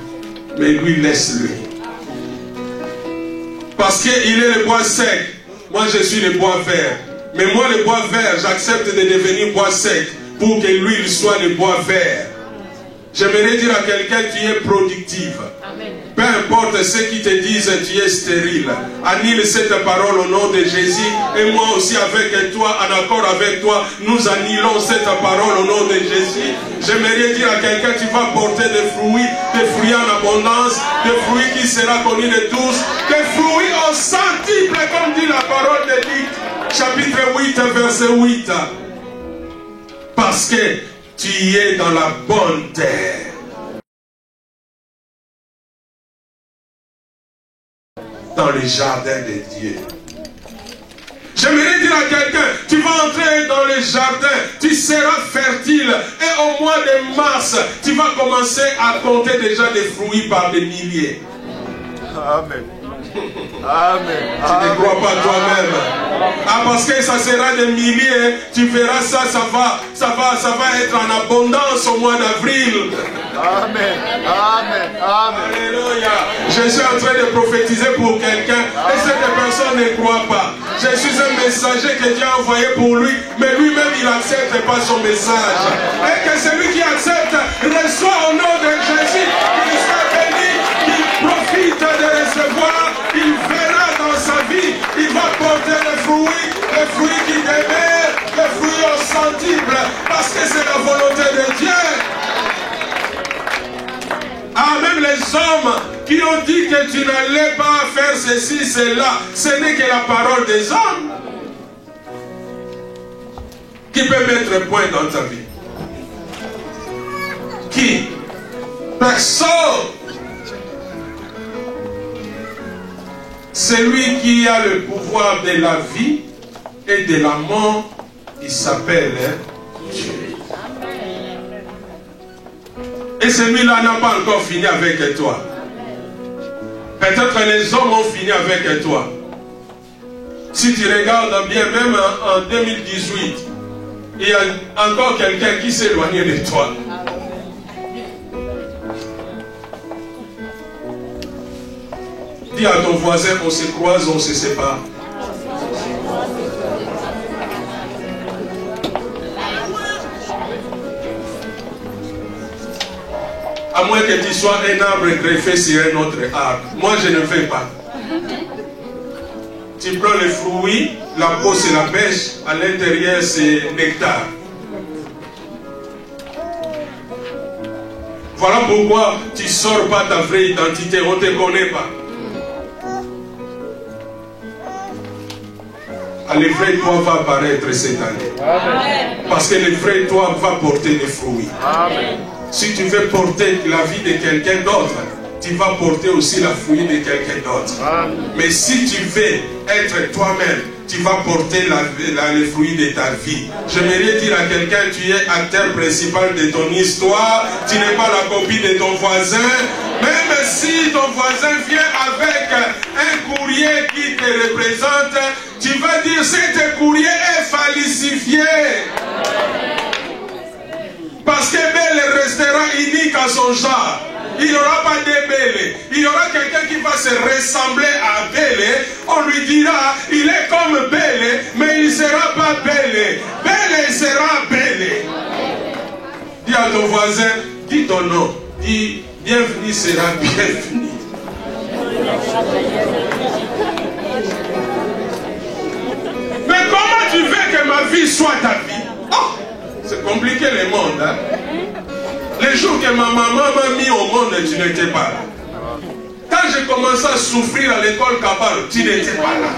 Mais lui laisse-le. Parce qu'il est le bois sec. Moi je suis le bois vert. Mais moi le bois vert, j'accepte de devenir bois sec pour que lui il soit le bois vert. J'aimerais dire à quelqu'un, tu es productive. Amen. Peu importe ce qui te disent, tu es stérile. Annule cette parole au nom de Jésus. Et moi aussi avec toi, en accord avec toi, nous annulons cette parole au nom de Jésus. J'aimerais dire à quelqu'un, tu vas porter des fruits en abondance, des fruits qui seront connus de tous, des fruits au centuple, comme dit la parole de Luc, chapitre 8, verset 8. Parce que tu es dans la bonne terre. Dans le jardin de Dieu. J'aimerais dire à quelqu'un, tu vas entrer dans le jardin, tu seras fertile et au mois de mars, tu vas commencer à compter déjà des fruits par des milliers. Amen. Amen. Tu ne crois pas toi-même. Ah, parce que ça sera des milliers, tu verras ça, ça va être en abondance au mois d'avril. Amen. Amen. Amen. Alléluia. Je suis en train de prophétiser pour quelqu'un et cette personne ne croit pas. Je suis un messager que Dieu a envoyé pour lui, mais lui-même il n'accepte pas son message. Et que celui qui accepte reçoit au nom de Jésus, qu'il soit béni, qu'il profite de recevoir, il verra dans sa vie, il va porter les fruits qui demeurent, les fruits au centuple, parce que c'est la volonté de Dieu. Ah, même les hommes qui ont dit que tu n'allais pas faire ceci, cela, ce n'est que la parole des hommes qui peut mettre point dans ta vie. Qui? Personne. Celui qui a le pouvoir de la vie et de la mort, il s'appelle Dieu. Et celui-là n'a pas encore fini avec toi. Peut-être les hommes ont fini avec toi. Si tu regardes bien, même en 2018, il y a encore quelqu'un qui s'est éloigné de toi. Dis à ton voisin, on se croise, on se sépare. À moins que tu sois un arbre greffé sur un autre arbre. Moi, je ne fais pas. Tu prends les fruits, la peau c'est la pêche, à l'intérieur c'est nectar. Voilà pourquoi tu ne sors pas ta vraie identité, on ne te connaît pas. Le vrai toi va apparaître cette année. Amen. Parce que le vrai toi va porter des fruits. Amen. Si tu veux porter la vie de quelqu'un d'autre, tu vas porter aussi la fruit de quelqu'un d'autre. Mais si tu veux être toi-même, tu vas porter les fruits de ta vie. J'aimerais dire à quelqu'un, tu es acteur principal de ton histoire, tu n'es pas la copie de ton voisin. Même si ton voisin vient avec un courrier qui te représente, tu vas dire, cet courrier est falsifié. Parce que Belle restera unique à son genre. Il n'y aura pas de Belle. Il y aura quelqu'un qui va se ressembler à Belle. On lui dira, il est comme Belle, mais il ne sera pas Belle. Belle sera Belle. Dis à ton voisin, dis ton nom. Dis, bienvenue sera bienvenue. Mais comment tu veux que ma vie soit ta vie? Oh, c'est compliqué le monde. Hein? Les jours que ma maman m'a mis au monde, tu n'étais pas là. Quand j'ai commencé à souffrir à l'école Kabal, tu n'étais pas là.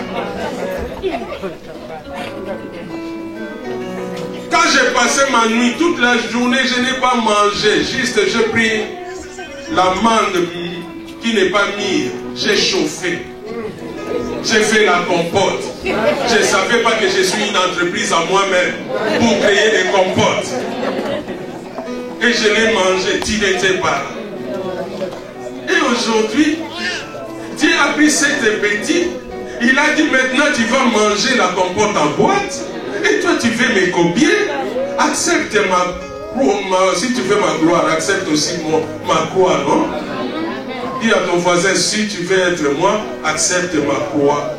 Quand j'ai passé ma nuit, toute la journée, je n'ai pas mangé. Juste, j'ai pris l'amande qui n'est pas mûre. J'ai chauffé. J'ai fait la compote. Je ne savais pas que je suis une entreprise à moi-même pour créer des compotes. Et je l'ai mangé, tu n'étais pas là. Et aujourd'hui, Dieu a pris cette petite, il a dit maintenant tu vas manger la compote en boîte. tu veux me copier, accepte si tu veux ma gloire, accepte aussi ma croix, non? Dis à ton voisin, si tu veux être moi, accepte ma croix.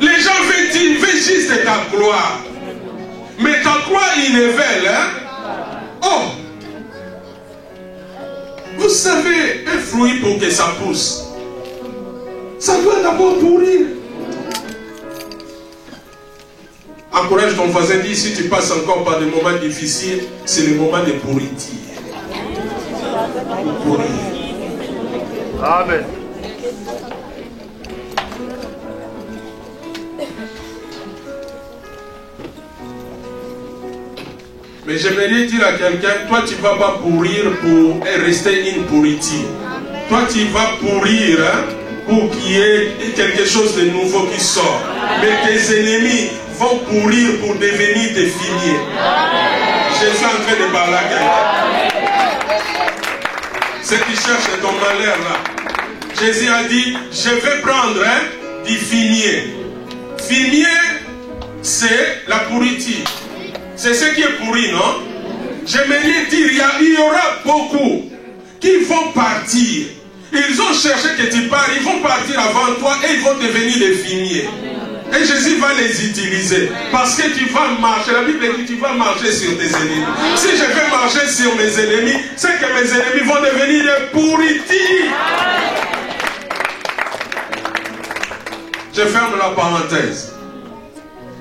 Les gens veulent juste ta gloire. Mais ta croix, ils ne veulent, hein? Oh! Vous savez, un fruit pour que ça pousse, ça doit d'abord pourrir. Encourage ton voisin, dis, si tu passes encore par des moments difficiles, c'est le moment de pourriture. Pour pourrir. Amen. Mais j'aimerais dire à quelqu'un, toi tu ne vas pas pourrir pour rester une pourriture. Toi tu vas pourrir, hein, pour qu'il y ait quelque chose de nouveau qui sort. Mais tes ennemis vont pourrir pour devenir des fumiers. Je suis en train de parler à quelqu'un. Ceux qui cherchent ton malheur là. Jésus a dit, je vais prendre, hein, du fumier. Fumier, c'est la pourriture. C'est ce qui est pourri, non? J'aimerais dire, il y aura beaucoup qui vont partir. Ils ont cherché que tu pars, ils vont partir avant toi et ils vont devenir des fumiers. Et Jésus va les utiliser. Parce que tu vas marcher. La Bible dit que tu vas marcher sur tes ennemis. Si je vais marcher sur mes ennemis, c'est que mes ennemis vont devenir des pourritures. Je ferme la parenthèse.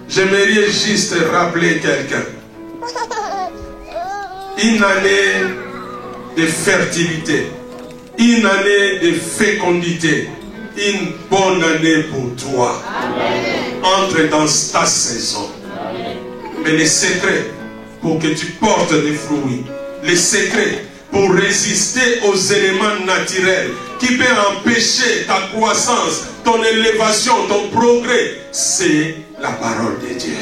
J'aimerais juste rappeler quelqu'un. Une année de fertilité, une année de fécondité, une bonne année pour toi. Entre dans ta saison. Mais les secrets pour que tu portes des fruits, les secrets pour résister aux éléments naturels qui peuvent empêcher ta croissance, ton élévation, ton progrès, c'est la parole de Dieu.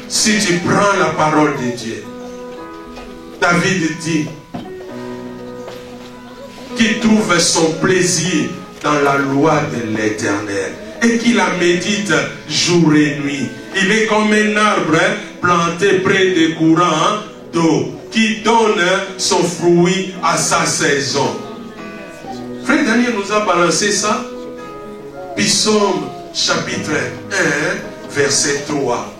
Si tu prends la parole de Dieu, David dit qu'il trouve son plaisir dans la loi de l'Éternel et qu'il la médite jour et nuit. Il est comme un arbre planté près des courants d'eau qui donne son fruit à sa saison. Frère Daniel nous a balancé ça. Psaume chapitre 1, verset 3.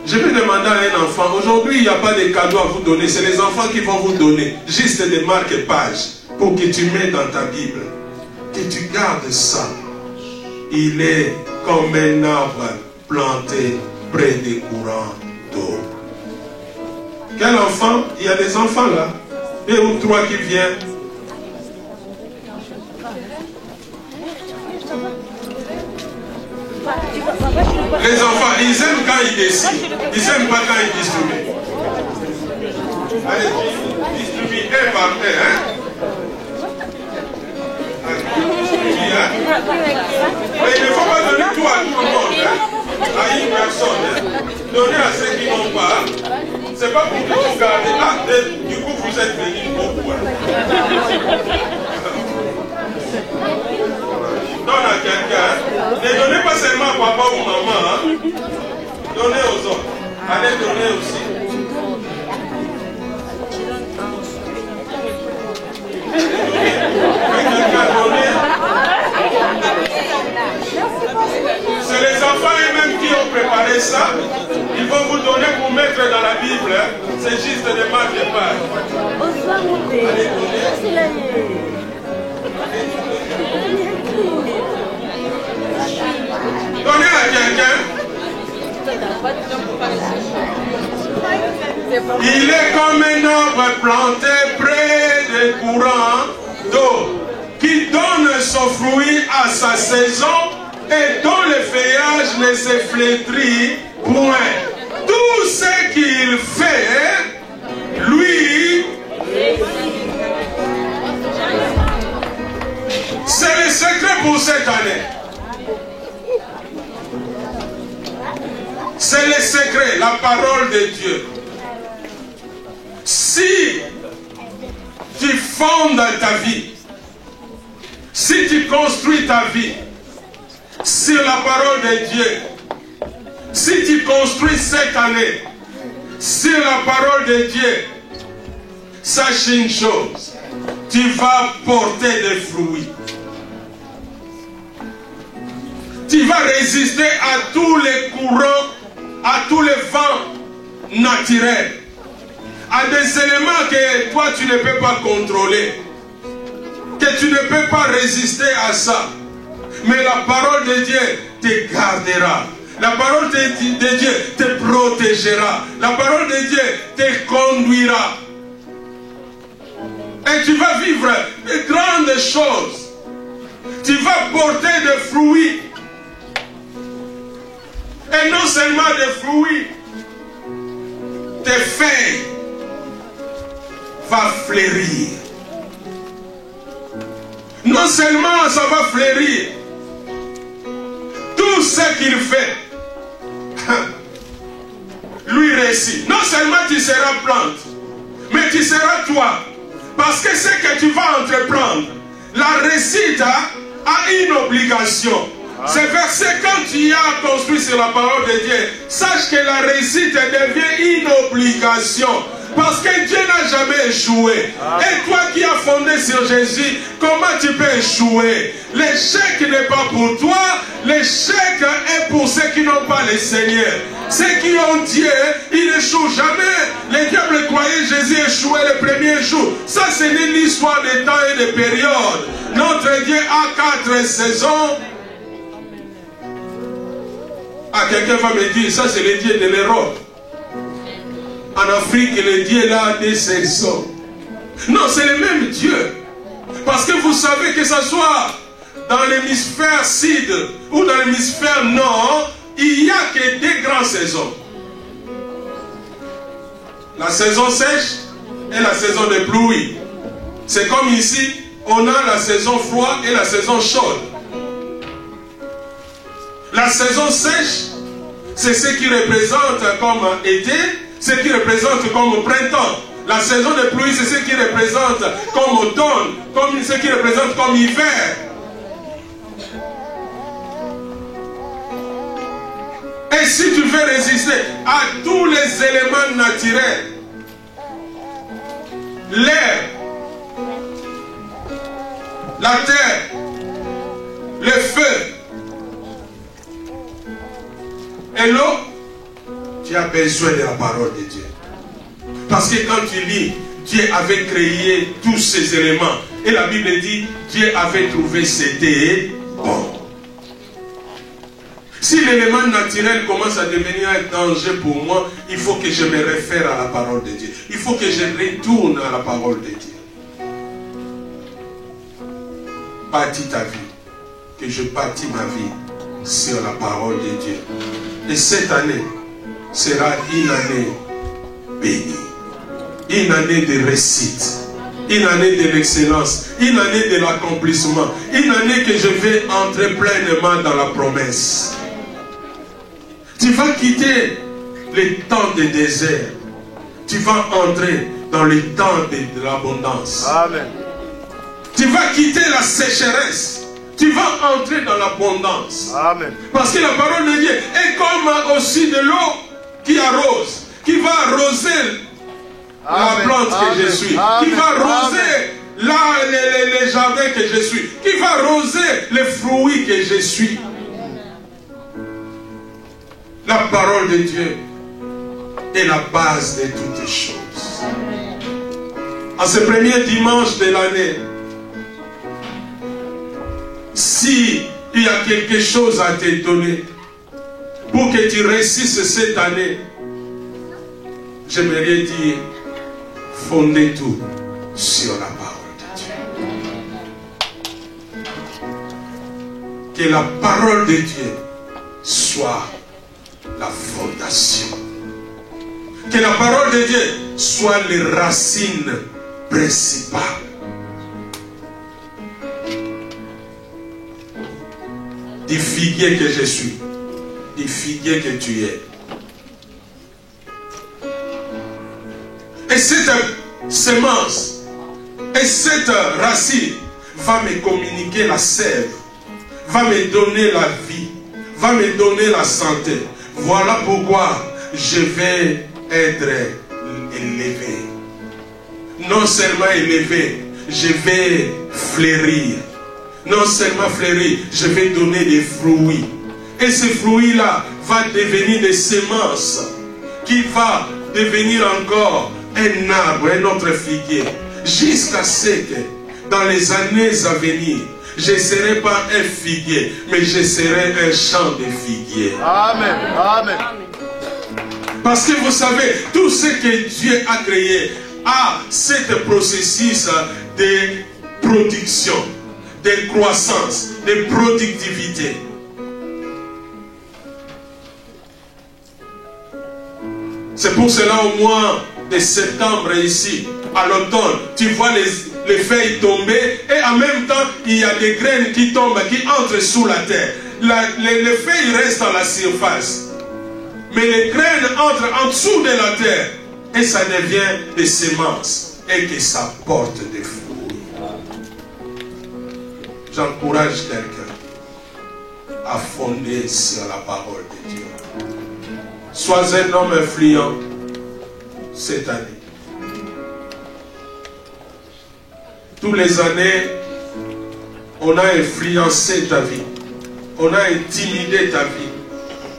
Je vais demander à un enfant, aujourd'hui il n'y a pas de cadeaux à vous donner, c'est les enfants qui vont vous donner, juste des marque-pages pour que tu mets dans ta Bible, que tu gardes ça. Il est comme un arbre planté près des courants d'eau. Quel enfant? Il y a des enfants là, 2 ou 3 qui viennent. Les enfants, ils aiment quand ils décident. Ils n'aiment pas quand ils distribuent. Allez, distribue un par un. Hein? Mais il ne faut pas donner tout à tout le monde. Hein? À une personne. Hein? Donner à ceux qui n'ont pas. C'est pas pour que tu gardes. Ah, du coup, vous êtes venus beaucoup. Donne à quelqu'un. Ne donnez pas seulement à papa ou maman. Hein? Donnez aux autres. Allez donner aussi. C'est les enfants eux-mêmes qui ont préparé ça. Ils vont vous donner pour mettre dans la Bible. Hein? C'est juste des marques de pages. Allez donner. Donnez à quelqu'un. Il est comme un arbre planté près des courants d'eau qui donne son fruit à sa saison et dont le feuillage ne se flétrit point. Tout ce qu'il fait, lui, c'est le secret pour cette année. C'est le secret, la parole de Dieu. Si tu fondes ta vie Si tu construis ta vie sur la parole de Dieu, si tu construis cette année sur la parole de Dieu, sache une chose, tu vas porter des fruits. Tu vas résister à tous les courants, à tous les vents naturels, à des éléments que toi tu ne peux pas contrôler, que tu ne peux pas résister à ça. Mais la parole de Dieu te gardera. La parole de Dieu te protégera. La parole de Dieu te conduira. Et tu vas vivre de grandes choses. Tu vas porter des fruits. Et non seulement des fruits, tes feuilles vont fleurir. Non seulement ça va fleurir, tout ce qu'il fait, lui réussit. Non seulement tu seras plante, mais tu seras toi. Parce que ce que tu vas entreprendre, la réussite a une obligation. C'est verset, quand tu as construit sur la parole de Dieu, sache que la réussite devient une obligation. Parce que Dieu n'a jamais échoué. Et toi qui as fondé sur Jésus, comment tu peux échouer? L'échec n'est pas pour toi, l'échec est pour ceux qui n'ont pas le Seigneur. Ceux qui ont Dieu, ils n'échouent jamais. Les diables croyaient Jésus échouer le premier jour. Ça, ce n'est l'histoire des temps et des périodes. Notre Dieu a 4 saisons. Ah, quelqu'un va me dire, ça c'est le Dieu de l'Europe. En Afrique, le Dieu là a des saisons. Non, c'est le même Dieu. Parce que vous savez que ce soit dans l'hémisphère sud ou dans l'hémisphère nord, il n'y a que 2 grandes saisons. La saison sèche et la saison de pluie. C'est comme ici, on a la saison froide et la saison chaude. La saison sèche, c'est ce qui représente comme été, ce qui représente comme printemps. La saison de pluie, c'est ce qui représente comme automne, comme ce qui représente comme hiver. Et si tu veux résister à tous les éléments naturels, l'air, la terre, le feu et l'eau, tu as besoin de la parole de Dieu. Parce que quand tu lis, Dieu avait créé tous ces éléments. Et la Bible dit, Dieu avait trouvé c'était bon. Si l'élément naturel commence à devenir un danger pour moi, il faut que je me réfère à la parole de Dieu. Il faut que je retourne à la parole de Dieu. Bâtis ta vie. Que je bâtis ma vie sur la parole de Dieu. Et cette année sera une année bénie. Une année de réussite. Une année de l'excellence. Une année de l'accomplissement. Une année que je vais entrer pleinement dans la promesse. Tu vas quitter les temps de désert. Tu vas entrer dans les temps de l'abondance. Amen. Tu vas quitter la sécheresse. Tu vas entrer dans l'abondance. Amen. Parce que la parole de Dieu est comme aussi de l'eau qui arrose, qui va arroser la plante que je suis, qui va arroser les jardins que je suis, qui va arroser les fruits que je suis. La parole de Dieu est la base de toutes les choses. En ce premier dimanche de l'année, si il y a quelque chose à te donner pour que tu réussisses cette année, j'aimerais dire, fondez tout sur la parole de Dieu. Que la parole de Dieu soit la fondation. Que la parole de Dieu soit les racines principales. Du figuier que je suis, du figuier que tu es. Et cette semence et cette racine va me communiquer la sève, va me donner la vie, va me donner la santé. Voilà pourquoi je vais être élevé. Non seulement élevé, je vais fleurir. Non seulement fleurir, je vais donner des fruits. Et ces fruits-là vont devenir des semences qui va devenir encore un arbre, un autre figuier. Jusqu'à ce que dans les années à venir, je ne serai pas un figuier, mais je serai un champ de figuiers. Amen. Amen. Parce que vous savez, tout ce que Dieu a créé a ce processus de production, de croissance, de productivité. C'est pour cela au mois de septembre ici, à l'automne, tu vois les feuilles tomber et en même temps, il y a des graines qui tombent, qui entrent sous la terre. Les feuilles restent à la surface. Mais les graines entrent en dessous de la terre et ça devient des semences et que ça porte des fruits. J'encourage quelqu'un à fonder sur la parole de Dieu. Sois un homme influent cette année. Toutes les années, on a influencé ta vie. On a intimidé ta vie.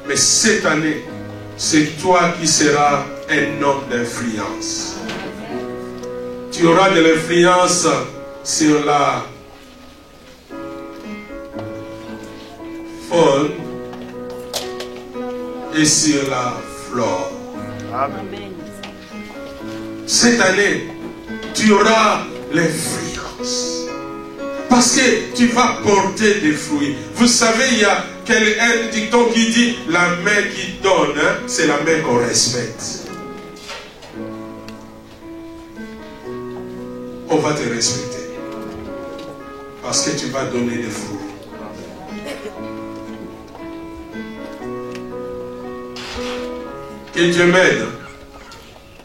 Mais cette année, c'est toi qui seras un homme d'influence. Tu auras de l'influence sur la faune et sur la flore. Amen. Cette année, tu auras l'influence. Parce que tu vas porter des fruits. Vous savez, il y a un dicton qui dit la main qui donne, hein, c'est la main qu'on respecte. On va te respecter. Parce que tu vas donner des fruits. Que Dieu m'aide.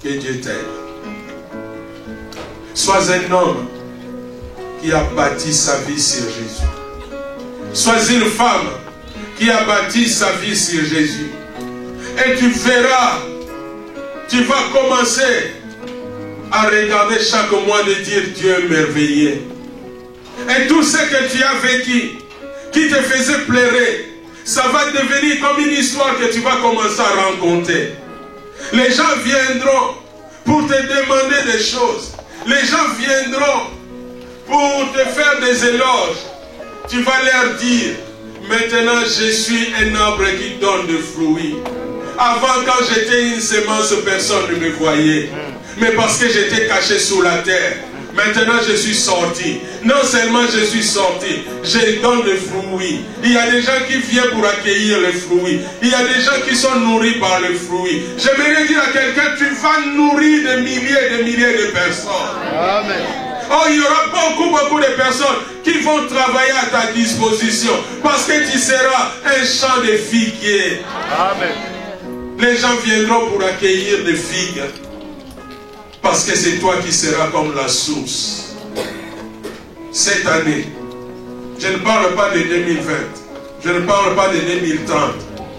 Que Dieu t'aide. Sois un homme qui a bâti sa vie sur Jésus. Sois une femme qui a bâti sa vie sur Jésus. Et tu verras, tu vas commencer à regarder chaque mois de dire Dieu est merveilleux. Et tout ce que tu as vécu, qui te faisait pleurer, ça va devenir comme une histoire que tu vas commencer à raconter. Les gens viendront pour te demander des choses. Les gens viendront pour te faire des éloges. Tu vas leur dire, maintenant je suis un arbre qui donne des fruits. Avant, quand j'étais une semence, personne ne me voyait. Mais parce que j'étais caché sous la terre, maintenant je suis sorti. Non seulement je suis sorti, je donne des fruits. Il y a des gens qui viennent pour accueillir les fruits. Il y a des gens qui sont nourris par les fruits. J'aimerais dire à quelqu'un, tu vas nourrir des milliers et des milliers de personnes. Amen. Oh, il y aura beaucoup de personnes qui vont travailler à ta disposition. Parce que tu seras un champ de figuiers. Amen. Les gens viendront pour accueillir des figues. Parce que c'est toi qui seras comme la source. Cette année, je ne parle pas de 2020. Je ne parle pas de 2030.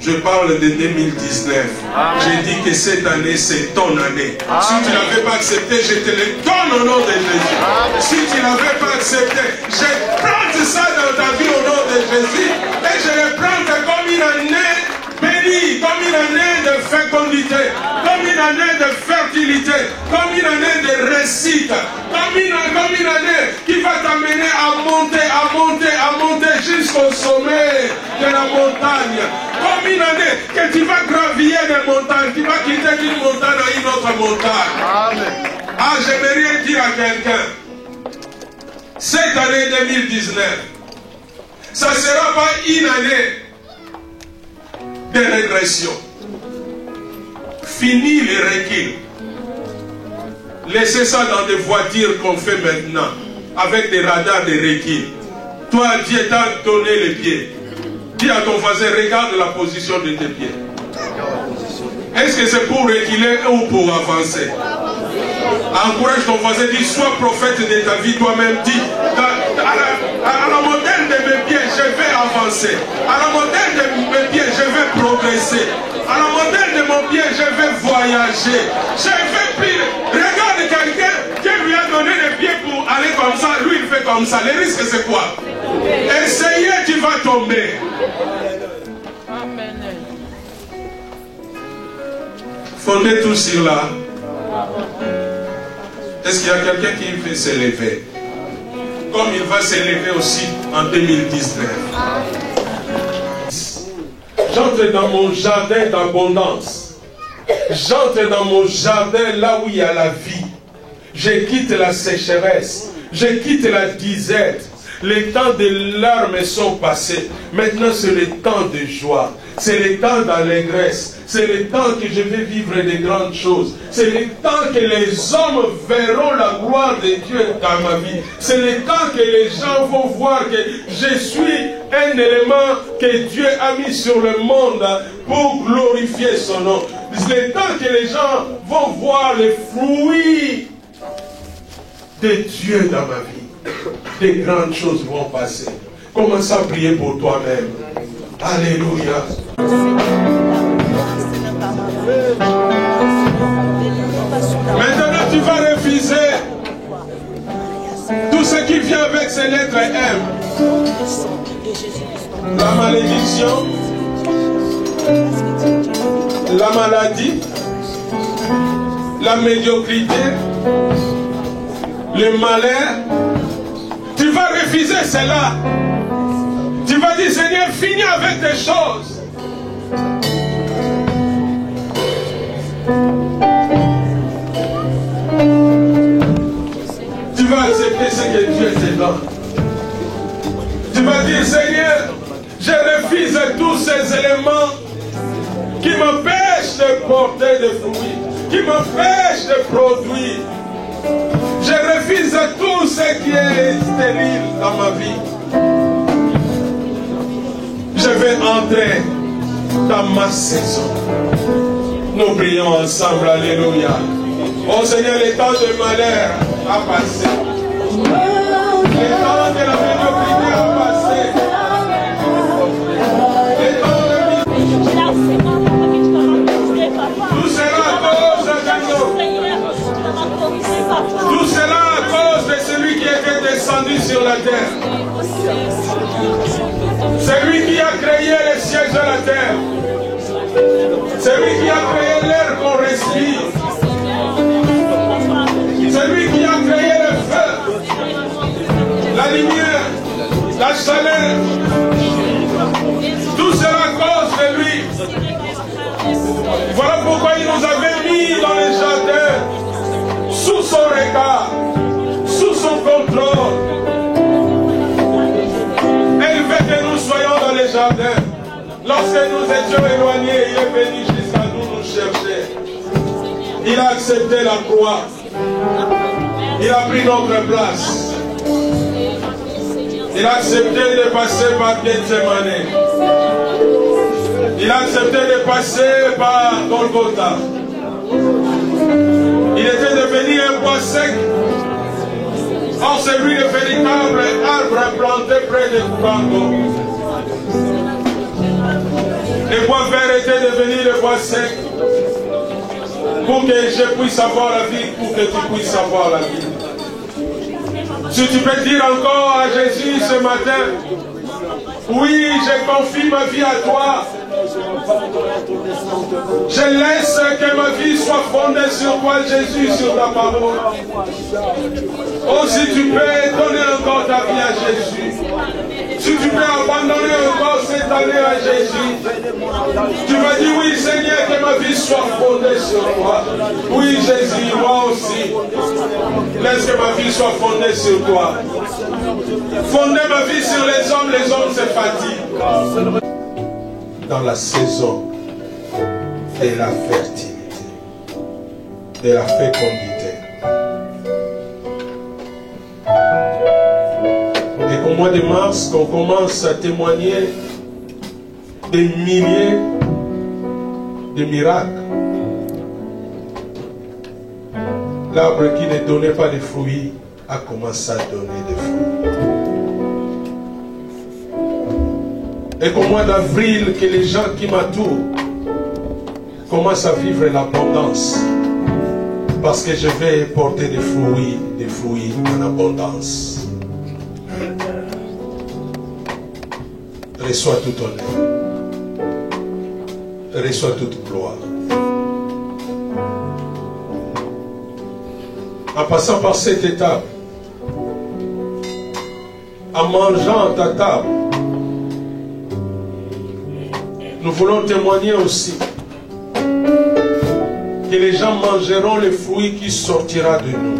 Je parle de 2019. J'ai dit que cette année, c'est ton année. Si tu ne l'avais pas accepté, je te le donne au nom de Jésus. Si tu ne l'avais pas accepté, je plante ça dans ta vie au nom de Jésus. Et je le plante comme une année bénie, comme une année de fécondité, comme une année de fertilité, comme une année de réussite, comme une année qui va t'amener à monter jusqu'au sommet de la montagne. Comme une année que tu vas gravir des montagnes, tu vas quitter d'une montagne à une autre montagne. Amen. Ah, j'aimerais dire à quelqu'un, cette année 2019, ça ne sera pas une année de régression. Fini les reculs. Laissez ça dans des voitures qu'on fait maintenant, avec des radars de recul. Toi, Dieu t'a donné les pieds. Dis à ton voisin, regarde la position de tes pieds. Est-ce que c'est pour reculer ou pour avancer? Encourage ton voisin, dis, sois prophète de ta vie toi-même. Dis, à la modèle de mes pieds, je vais avancer. À la modèle de mes pieds, je vais progresser. À la modèle de mon pied, je vais voyager. Je vais pire. Regarde quelqu'un qui lui a donné les pieds pour aller comme ça. Lui, il fait comme ça. Le risque, c'est quoi? Essayez, tu vas tomber. Fondez tout sur là. Est-ce qu'il y a quelqu'un qui veut s'élever? Comme il va s'élever aussi en 2019. J'entre dans mon jardin d'abondance. J'entre dans mon jardin là où il y a la vie. Je quitte la sécheresse. Je quitte la disette. Les temps de larmes sont passés. Maintenant, c'est le temps de joie. C'est le temps d'allégresse. C'est le temps que je vais vivre de grandes choses. C'est le temps que les hommes verront la gloire de Dieu dans ma vie. C'est le temps que les gens vont voir que je suis un élément que Dieu a mis sur le monde pour glorifier son nom. C'est le temps que les gens vont voir les fruits de Dieu dans ma vie. Des grandes choses vont passer. Commence à prier pour toi-même. Alléluia. Maintenant, tu vas refuser tout ce qui vient avec ces lettres M. La malédiction, la maladie, la médiocrité, le malheur. Tu vas refuser cela. Tu vas dire, Seigneur, finis avec tes choses. Tu vas accepter ce que Dieu te donne. Tu vas dire, Seigneur, je refuse tous ces éléments qui m'empêchent de porter des fruits, qui m'empêchent de produire. Je refuse tout ce qui est stérile dans ma vie. Je vais entrer dans ma saison. Nous prions ensemble, alléluia. Oh Seigneur, le temps de malheur a passé. Le temps de la médiocrité a passé. Le temps de tout cela à cause de nous. Tout cela à cause de celui qui était descendu sur la terre. C'est lui qui a créé les cieux de la terre. C'est lui qui a créé l'air qu'on respire. C'est lui qui a créé le feu, la lumière, la chaleur. Tout cela à cause de lui. Voilà pourquoi il nous avait mis dans les jardins, sous son regard, sous son contrôle. Il veut que nous soyons dans les jardins. Lorsque nous étions éloignés, il est venu jusqu'à nous chercher. Il a accepté la croix. Il a pris notre place. Il a accepté de passer par Gethsemane. Il a accepté de passer par Golgotha. Il était devenu un bois sec. Or, c'est lui le véritable arbre planté près de Kubango. Les bois verts étaient devenus les bois secs. Pour que je puisse avoir la vie, pour que tu puisses avoir la vie. Si tu peux dire encore à Jésus ce matin, oui, je confie ma vie à toi. Je laisse que ma vie soit fondée sur toi, Jésus, sur ta parole. Oh, si tu peux donner encore ta vie à Jésus. Si tu peux abandonner encore cette année à Jésus. Tu m'as dit, oui, Seigneur, que ma vie soit fondée sur toi. Oui, Jésus, moi aussi. Laisse que ma vie soit fondée sur toi. Fonder ma vie sur les hommes se fatiguent. Dans la saison de la fertilité, de la fécondité. Et qu'au mois de mars, qu'on commence à témoigner des milliers de miracles. L'arbre qui ne donnait pas de fruits a commencé à donner des fruits. Et qu'au mois d'avril, que les gens qui m'entourent commencent à vivre l'abondance. Parce que je vais porter des fruits en abondance. Reçois tout honneur. Reçois toute gloire. En passant par cette étape, en mangeant à ta table, nous voulons témoigner aussi que les gens mangeront le fruit qui sortira de nous.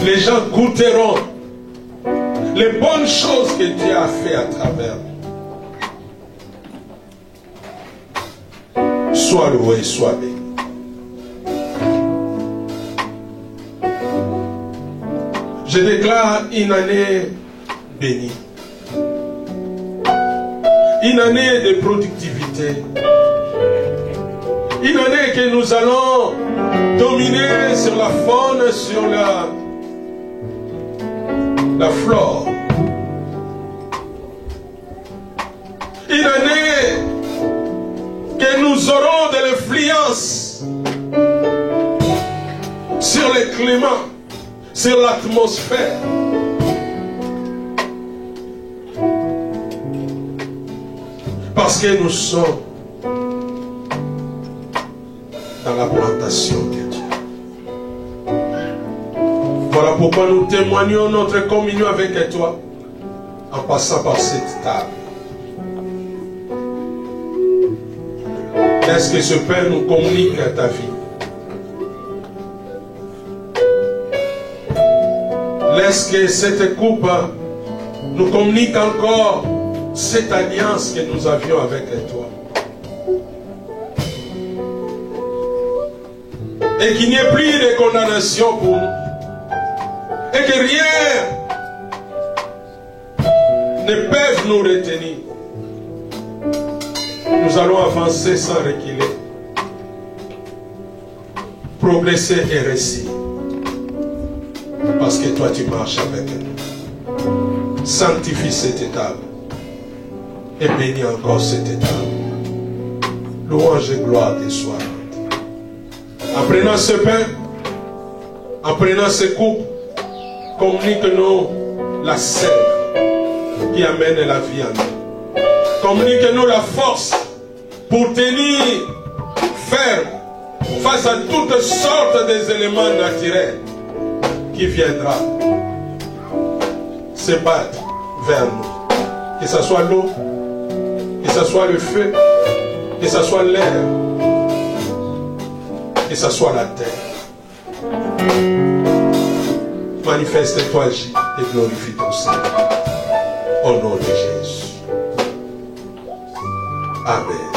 Les gens goûteront les bonnes choses que Dieu a fait à travers nous. Sois loué, sois béni. Je déclare une année bénie. Une année de productivité. Une année que nous allons dominer sur la faune, sur la flore. Une année que nous aurons de l'influence sur le climat, sur l'atmosphère. Parce que nous sommes dans la plantation de Dieu. Voilà pourquoi nous témoignons notre communion avec toi en passant par cette table. Laisse que ce Père nous communique à ta vie. Laisse que cette coupe nous communique encore cette alliance que nous avions avec toi. Et qu'il n'y ait plus de condamnation pour nous. Et que rien ne peut nous retenir. Nous allons avancer sans reculer. Progresser et réussir. Parce que toi tu marches avec nous. Sanctifie cette étape. Et bénis encore cette étape. Louange et gloire te soient. En prenant ce pain, en prenant ce coupe, communique-nous la sève qui amène la vie à nous. Communique-nous la force pour tenir ferme face à toutes sortes d'éléments naturels qui viendra se battre vers nous. Que ce soit l'eau, que ce soit le feu, que ce soit l'air, que ce soit la terre. Manifeste-toi, agis et glorifie ton Seigneur. Au nom de Jésus. Amen.